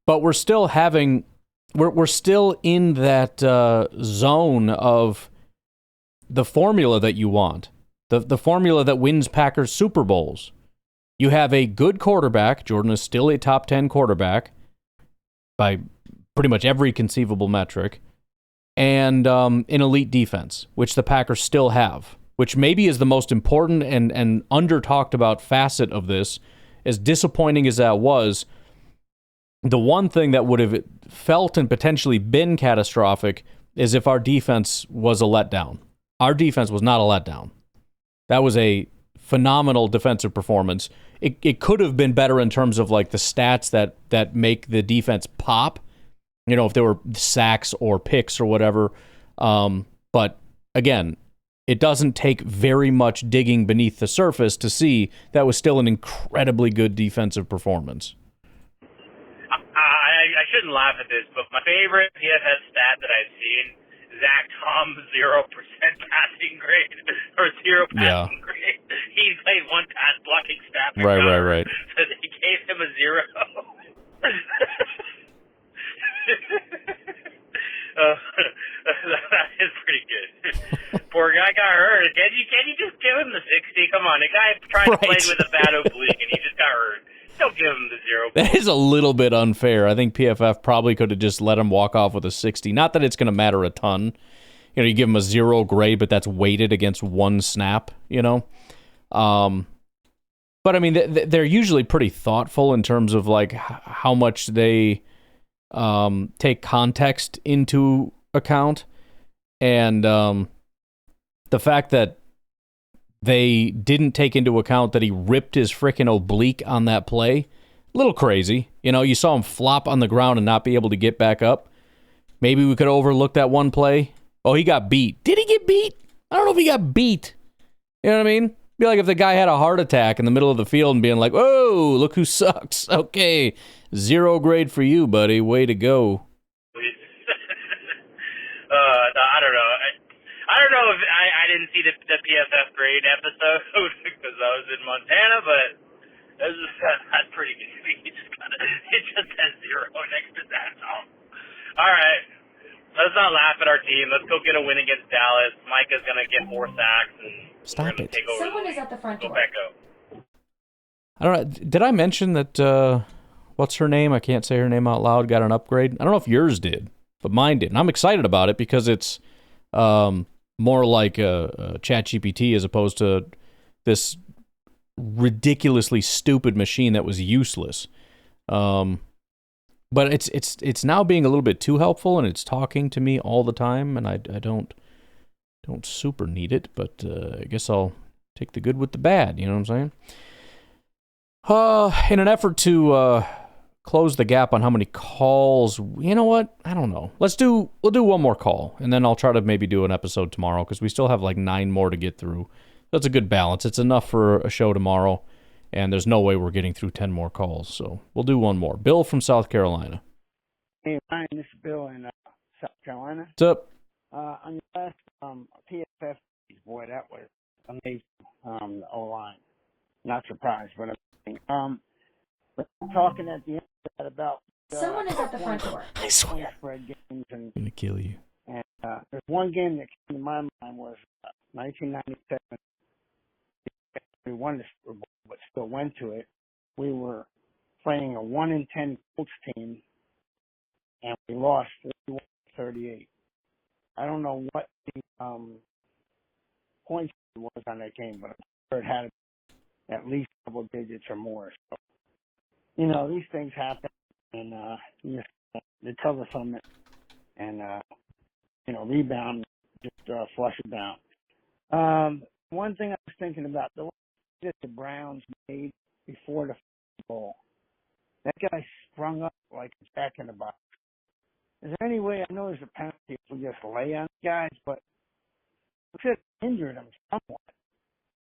But we're still having... We're still in that zone of the formula that you want, the formula that wins Packers Super Bowls. You have a good quarterback. Jordan is still a top 10 quarterback by pretty much every conceivable metric, and an elite defense, which the Packers still have, which maybe is the most important and under-talked about facet of this. As disappointing as that was, the one thing that would have felt and potentially been catastrophic is if our defense was a letdown. Our defense was not a letdown. That was a phenomenal defensive performance. It could have been better in terms of like the stats that make the defense pop. You know, if there were sacks or picks or whatever. But again, it doesn't take very much digging beneath the surface to see that was still an incredibly good defensive performance. I shouldn't laugh at this, but my favorite PFF stat that I've seen, Zach Tom's 0% passing grade, or 0 passing grade. He played one pass blocking snap. Right. So they gave him a 0. That is pretty good. Poor guy got hurt. Can you just give him the 60? Come on, the guy tried to play with a bad oblique and he just got hurt. Don't give him the 0. That is a little bit unfair. I think PFF probably could have just let him walk off with a 60. Not that it's going to matter a ton. You know, you give him a 0 grade, but that's weighted against one snap, you know? But, I mean, they're usually pretty thoughtful in terms of, like, how much they take context into account. And the fact that they didn't take into account that he ripped his frickin' oblique on that play, a little crazy. You know, you saw him flop on the ground and not be able to get back up. Maybe we could overlook that one play. Oh, he got beat. Did he get beat? I don't know if he got beat. You know what I mean? Be like if the guy had a heart attack in the middle of the field and being like, "Whoa, look who sucks." Okay, 0 grade for you, buddy. Way to go. I don't know if I didn't see the PFF grade episode because I was in Montana, but that's pretty good. It just says 0 next to that. All right. Let's not laugh at our team. Let's go get a win against Dallas. Micah's going to get 4 sacks. And Stop it. Take over. Someone is at the front door. Go back up. I don't know. Did I mention that, what's her name? I can't say her name out loud. Got an upgrade. I don't know if yours did, but mine did. And I'm excited about it because it's more like a ChatGPT as opposed to this ridiculously stupid machine that was useless. But it's now being a little bit too helpful, and it's talking to me all the time, and I don't super need it, but I guess I'll take the good with the bad. You know what I'm saying? In an effort to close the gap on how many calls, you know what? I don't know. We'll do one more call, and then I'll try to maybe do an episode tomorrow because we still have like 9 more to get through. That's a good balance. It's enough for a show tomorrow. And there's no way we're getting through 10 more calls, so we'll do one more. Bill from South Carolina. Hey, Ryan, this is Bill in South Carolina. What's up? On your last PFF, boy, that was amazing, the O-line. Not surprised, but amazing. We're talking at the end of that about... Someone is at the front door. I swear. Spread games and, I'm going to kill you. And there's one game that came to my mind was 1997. We won the Super Bowl, but still went to it. We were playing a 1-10 Colts team, and we lost 41-38. I don't know what the points was on that game, but I'm sure it had at least double digits or more. So, you know, these things happen, and you just recover from it, and you know, rebound, just flush it down. One thing I was thinking about, the that the Browns made before the Bowl. That guy sprung up like a jack in the box. Is there any way, I know there's a penalty if we just lay on guys, but we could have injured him somewhat.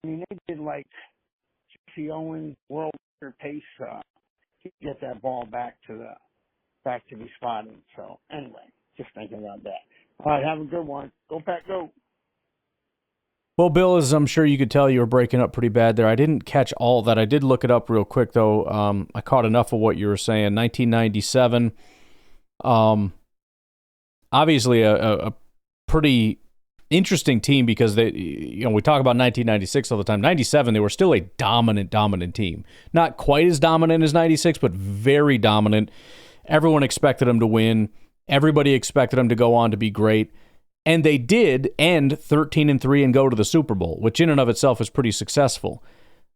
I mean, they did like Jesse Owens, world record pace, to get that ball back to be spotted. So anyway, just thinking about that. All right, have a good one. Go Pack, go. Well, Bill, as I'm sure you could tell, you were breaking up pretty bad there. I didn't catch all that. I did look it up real quick, though. I caught enough of what you were saying. 1997, obviously a pretty interesting team because they, you know, we talk about 1996 all the time. 97, they were still a dominant team. Not quite as dominant as 96, but very dominant. Everyone expected them to win. Everybody expected them to go on to be great. And they did end 13-3 and go to the Super Bowl, which in and of itself is pretty successful.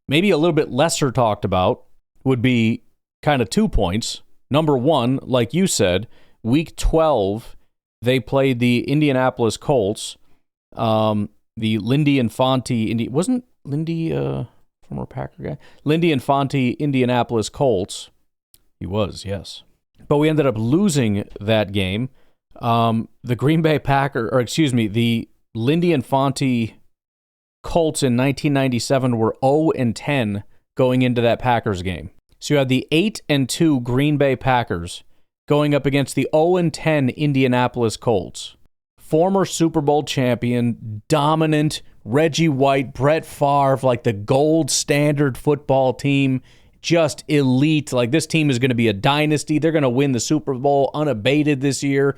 Maybe a little bit lesser talked about would be kind of 2 points. Number one, like you said, week 12, they played the Indianapolis Colts. The Lindy Infante, wasn't Lindy former Packer guy. Lindy Infante, Indianapolis Colts. He was, yes. But we ended up losing that game. The Green Bay the Lindy Infante Colts in 1997 were 0-10 going into that Packers game. So you had the 8-2 Green Bay Packers going up against the 0-10 Indianapolis Colts. Former Super Bowl champion, dominant, Reggie White, Brett Favre, like the gold standard football team, just elite. Like, this team is going to be a dynasty. They're going to win the Super Bowl unabated this year.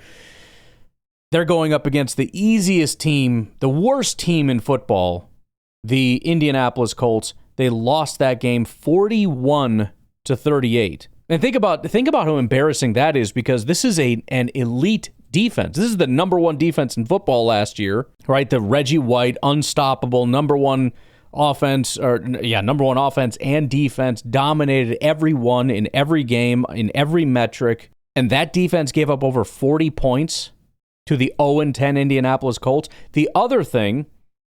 They're going up against the easiest team, the worst team in football, the Indianapolis Colts. They lost that game 41-38. And think about how embarrassing that is, because this is an elite defense. This is the number one defense in football last year, right? The Reggie White, unstoppable, number one offense and defense, dominated everyone in every game, in every metric. And that defense gave up over 40 points to the 0-10 Indianapolis Colts. The other thing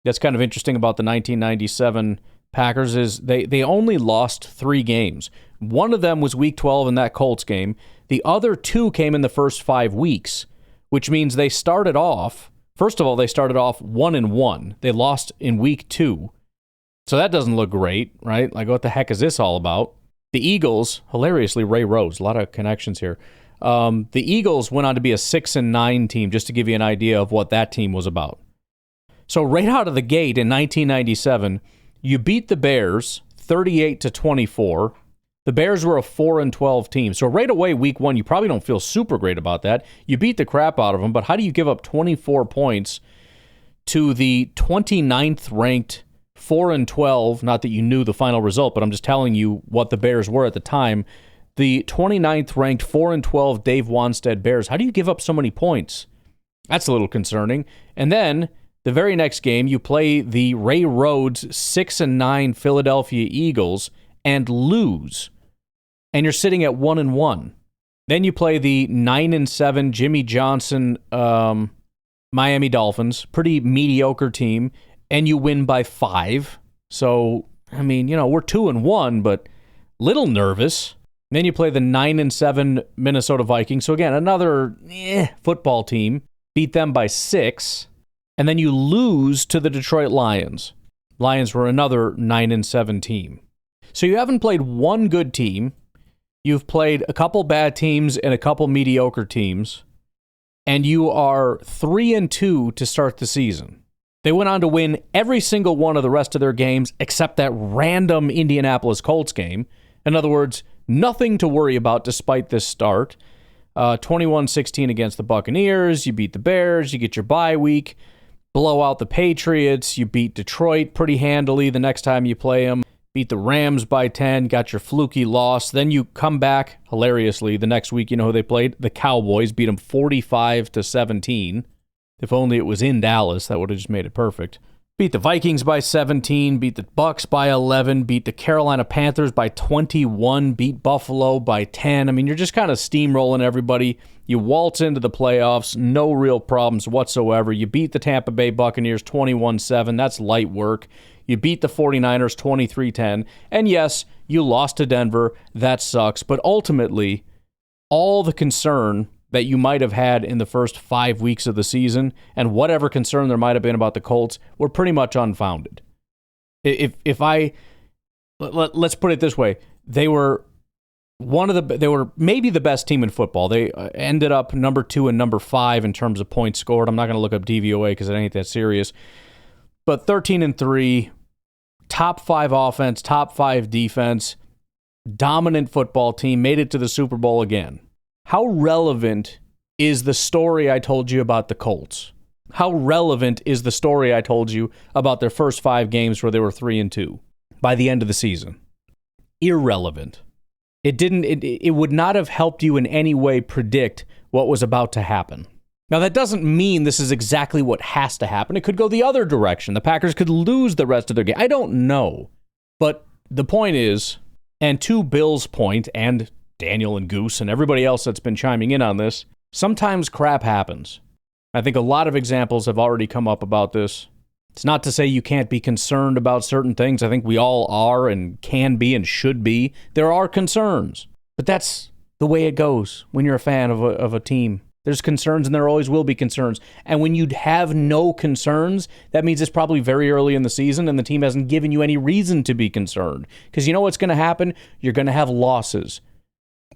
that's kind of interesting about the 1997 Packers is they only lost 3 games. One of them was Week 12 in that Colts game. The other 2 came in the first 5 weeks, which means they started off 1-1. They lost in Week 2. So that doesn't look great, right? Like, what the heck is this all about? The Eagles, hilariously, Ray Rose, a lot of connections here. The Eagles went on to be a 6-9 team, just to give you an idea of what that team was about. So right out of the gate in 1997, you beat the Bears 38-24. The Bears were a 4-12 team. So right away, Week 1, you probably don't feel super great about that. You beat the crap out of them, but how do you give up 24 points to the 29th ranked 4-12? Not that you knew the final result, but I'm just telling you what the Bears were at the time. The 29th ranked 4-12 Dave Wanstead Bears. How do you give up so many points? That's a little concerning. And then the very next game, you play the Ray Rhodes 6-9 Philadelphia Eagles and lose. And you're sitting at 1-1. Then you play the 9-7 Jimmy Johnson Miami Dolphins, pretty mediocre team, and you win by 5. So, I mean, we're 2-1, but little nervous. And then you play the 9-7 Minnesota Vikings. So again, another football team. Beat them by 6. And then you lose to the Detroit Lions. Lions were another 9-7 team. So you haven't played one good team. You've played a couple bad teams and a couple mediocre teams. And you are 3-2 to start the season. They went on to win every single one of the rest of their games except that random Indianapolis Colts game. In other words, nothing to worry about despite this start. 21-16 against the Buccaneers. You beat the Bears. You get your bye week. Blow out the Patriots. You beat Detroit pretty handily the next time you play them. Beat the Rams by 10. Got your fluky loss. Then you come back, hilariously, the next week. You know who they played? The Cowboys. Beat them 45-17. If only it was in Dallas, that would have just made it perfect. Beat the Vikings by 17, beat the Bucks by 11, beat the Carolina Panthers by 21, beat Buffalo by 10. I mean, you're just kind of steamrolling everybody. You waltz into the playoffs, no real problems whatsoever. You beat the Tampa Bay Buccaneers 21-7. That's light work. You beat the 49ers 23-10. And yes, you lost to Denver. That sucks. But ultimately, all the concern that you might have had in the first 5 weeks of the season, and whatever concern there might have been about the Colts, were pretty much unfounded. Let's put it this way, they were maybe the best team in football. They ended up number 2 and number 5 in terms of points scored. I'm not going to look up DVOA because it ain't that serious. But 13-3, top 5 offense, top 5 defense, dominant football team, made it to the Super Bowl again. How relevant is the story I told you about the Colts? How relevant is the story I told you about their first 5 games where they were 3-2 by the end of the season? Irrelevant. It would not have helped you in any way predict what was about to happen. Now, that doesn't mean this is exactly what has to happen. It could go the other direction. The Packers could lose the rest of their game. I don't know. But the point is, and to Bill's point, and Daniel and Goose and everybody else that's been chiming in on this, sometimes crap happens. I think a lot of examples have already come up about this. It's not to say you can't be concerned about certain things. I think we all are and can be and should be. There are concerns. But that's the way it goes when you're a fan of a team. There's concerns and there always will be concerns. And when you have no concerns, that means it's probably very early in the season and the team hasn't given you any reason to be concerned. Because you know what's going to happen? You're going to have losses,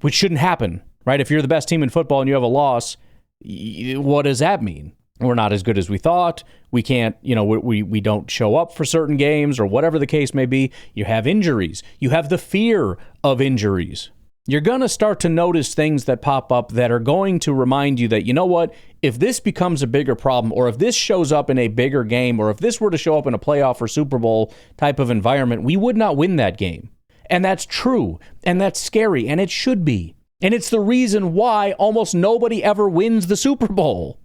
which shouldn't happen, right? If you're the best team in football and you have a loss, what does that mean? We're not as good as we thought. We can't, we don't show up for certain games or whatever the case may be. You have injuries. You have the fear of injuries. You're going to start to notice things that pop up that are going to remind you that, you know what, if this becomes a bigger problem, or if this shows up in a bigger game, or if this were to show up in a playoff or Super Bowl type of environment, we would not win that game. And that's true. And that's scary. And it should be. And it's the reason why almost nobody ever wins the Super Bowl.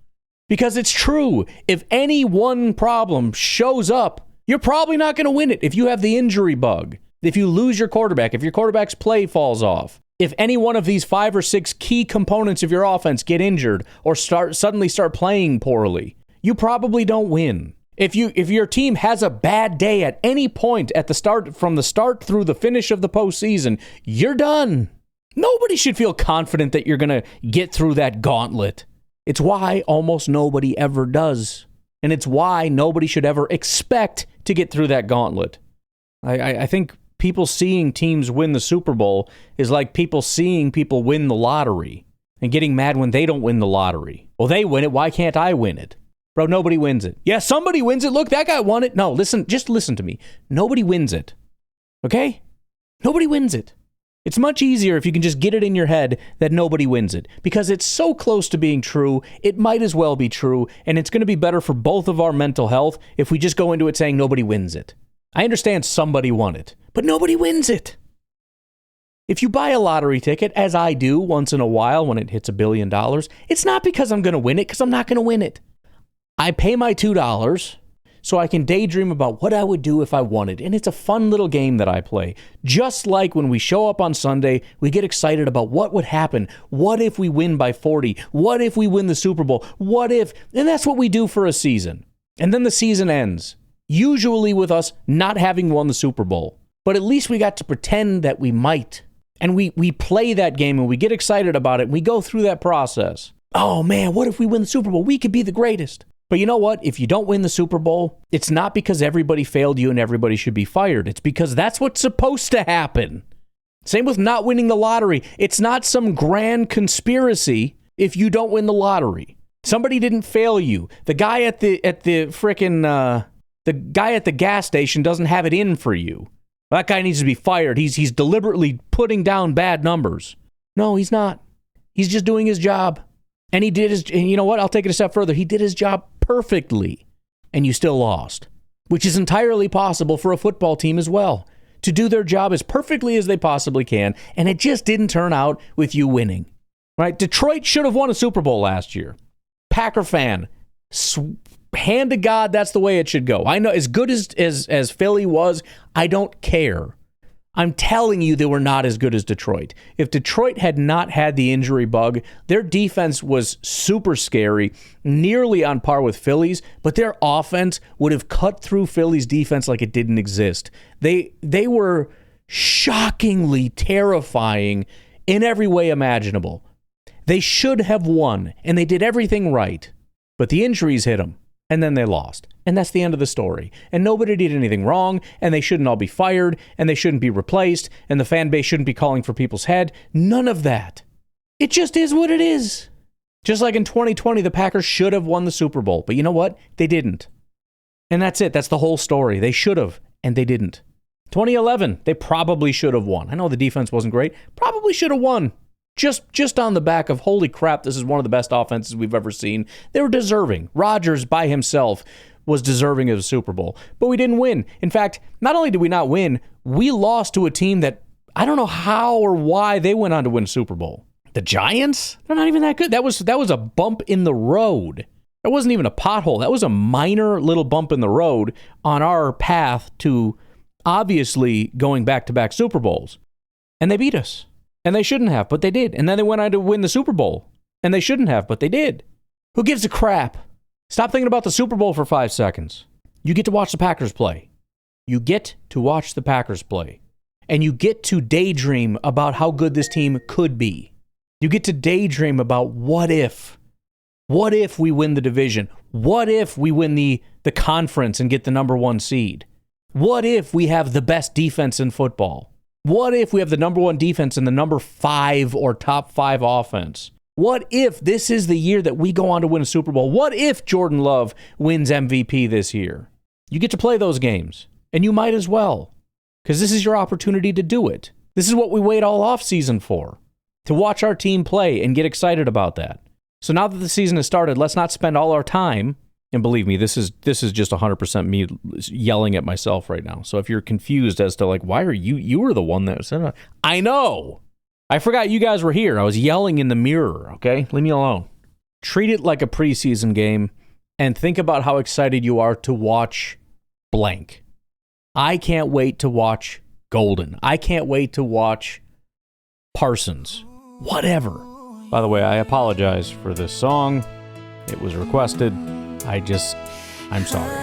Because it's true. If any one problem shows up, you're probably not going to win it. If you have the injury bug, if you lose your quarterback, if your quarterback's play falls off, if any one of these 5 or 6 key components of your offense get injured or suddenly start playing poorly, you probably don't win. If your team has a bad day at any point from the start through the finish of the postseason, you're done. Nobody should feel confident that you're going to get through that gauntlet. It's why almost nobody ever does. And it's why nobody should ever expect to get through that gauntlet. I think people seeing teams win the Super Bowl is like people seeing people win the lottery and getting mad when they don't win the lottery. Well, they win it. Why can't I win it? Bro, nobody wins it. Yeah, somebody wins it. Look, that guy won it. No, just listen to me. Nobody wins it. Okay? Nobody wins it. It's much easier if you can just get it in your head that nobody wins it. Because it's so close to being true, it might as well be true, and it's going to be better for both of our mental health if we just go into it saying nobody wins it. I understand somebody won it, but nobody wins it. If you buy a lottery ticket, as I do once in a while when it hits $1 billion, it's not because I'm going to win it, because I'm not going to win it. I pay my $2 so I can daydream about what I would do if I won it. And it's a fun little game that I play. Just like when we show up on Sunday, we get excited about what would happen. What if we win by 40? What if we win the Super Bowl? What if? And that's what we do for a season. And then the season ends, usually with us not having won the Super Bowl. But at least we got to pretend that we might. And we play that game and we get excited about it. And we go through that process. Oh man, what if we win the Super Bowl? We could be the greatest. But you know what? If you don't win the Super Bowl, it's not because everybody failed you and everybody should be fired. It's because that's what's supposed to happen. Same with not winning the lottery. It's not some grand conspiracy if you don't win the lottery. Somebody didn't fail you. The guy at the guy at the gas station doesn't have it in for you. That guy needs to be fired. He's deliberately putting down bad numbers. No, he's not. He's just doing his job. And and you know what? I'll take it a step further. He did his job perfectly, and you still lost, which is entirely possible for a football team as well, to do their job as perfectly as they possibly can, and it just didn't turn out with you winning, right? Detroit should have won a Super Bowl last year. Packer fan, hand to God, that's the way it should go. I know, as good as Philly was, I don't care. I'm telling you they were not as good as Detroit. If Detroit had not had the injury bug, their defense was super scary, nearly on par with Philly's, but their offense would have cut through Philly's defense like it didn't exist. They were shockingly terrifying in every way imaginable. They should have won, and they did everything right, but the injuries hit them, and then they lost. And that's the end of the story. And nobody did anything wrong, and they shouldn't all be fired, and they shouldn't be replaced, and the fan base shouldn't be calling for people's head. None of that. It just is what it is. Just like in 2020, the Packers should have won the Super Bowl. But you know what? They didn't. And that's it. That's the whole story. They should have, and they didn't. 2011, they probably should have won. I know the defense wasn't great. Probably should have won. Just on the back of, holy crap, this is one of the best offenses we've ever seen. They were deserving. Rodgers by himself was deserving of a Super Bowl. But we didn't win. In fact, not only did we not win, we lost to a team that I don't know how or why they went on to win a Super Bowl. The Giants? They're not even that good. That was a bump in the road. That wasn't even a pothole. That was a minor little bump in the road on our path to obviously going back-to-back Super Bowls. And they beat us. And they shouldn't have, but they did. And then they went on to win the Super Bowl. And they shouldn't have, but they did. Who gives a crap? Stop thinking about the Super Bowl for 5 seconds. You get to watch the Packers play. You get to watch the Packers play. And you get to daydream about how good this team could be. You get to daydream about what if. What if we win the division? What if we win the conference and get the number 1 seed? What if we have the best defense in football? What if we have the number 1 defense and the number 5 or top 5 offense? What if this is the year that we go on to win a Super Bowl? What if Jordan Love wins MVP this year? You get to play those games, and you might as well, because this is your opportunity to do it. This is what we wait all off season for, to watch our team play and get excited about that. So now that the season has started, let's not spend all our time, and believe me, this is just 100% me yelling at myself right now. So if you're confused as to like, why are you were the one that said, I know. I forgot you guys were here. I was yelling in the mirror, okay? Leave me alone. Treat it like a preseason game and think about how excited you are to watch blank. I can't wait to watch Golden. I can't wait to watch Parsons. Whatever. By the way, I apologize for this song. It was requested. I'm sorry.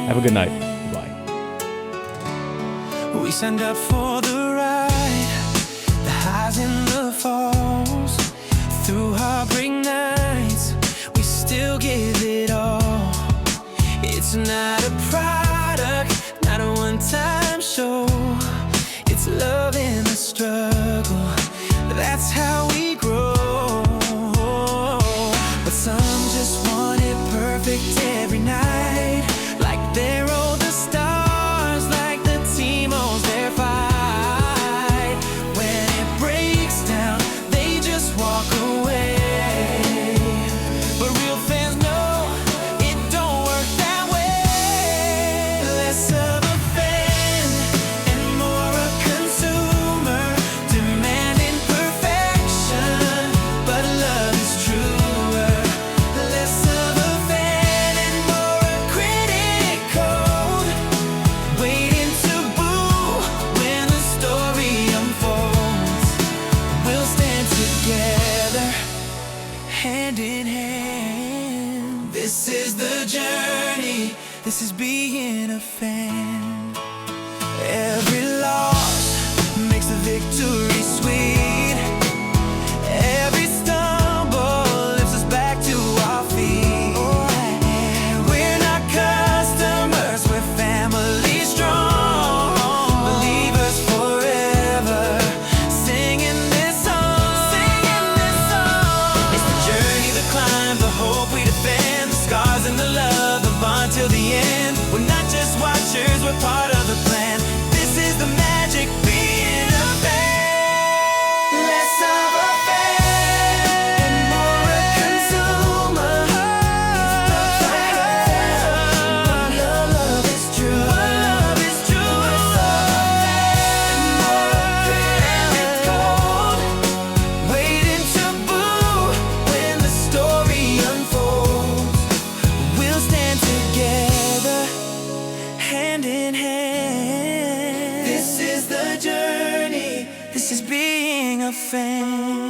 Have a good night. Bye. We signed up for the ride, the highs and the falls. Through heartbreak nights, we still give it all. It's not a product, not a one-time show. It's love in the struggle. That's how we grow. But some just want it perfect every night, like they're all the stars, like the team owns their fight. When it breaks down, they just walk away. But real fans know it don't work that way. Less of a fan and more a consumer, demanding perfection, but love is truer. Less of a fan and more a critic code, waiting to boo when the story unfolds. We'll stand together, hand in hand. This is the journey, this is being a fan. Every loss makes the victory sweet. Every stumble lifts us back to our feet. We're not customers, we're family strong. Believers forever, singing this song. It's the journey, the climb, the hope we defend, the scars and the love, the bond till the end. We're not just watchers, we're part of the plan. This is the magic being a fan. Less of a fan and more a consumer. Love is true. Love is true. Less of a fan and more a critic code, waiting to boo when the story unfolds. We'll stand together, hand in hand. This is the journey, this is being a fan.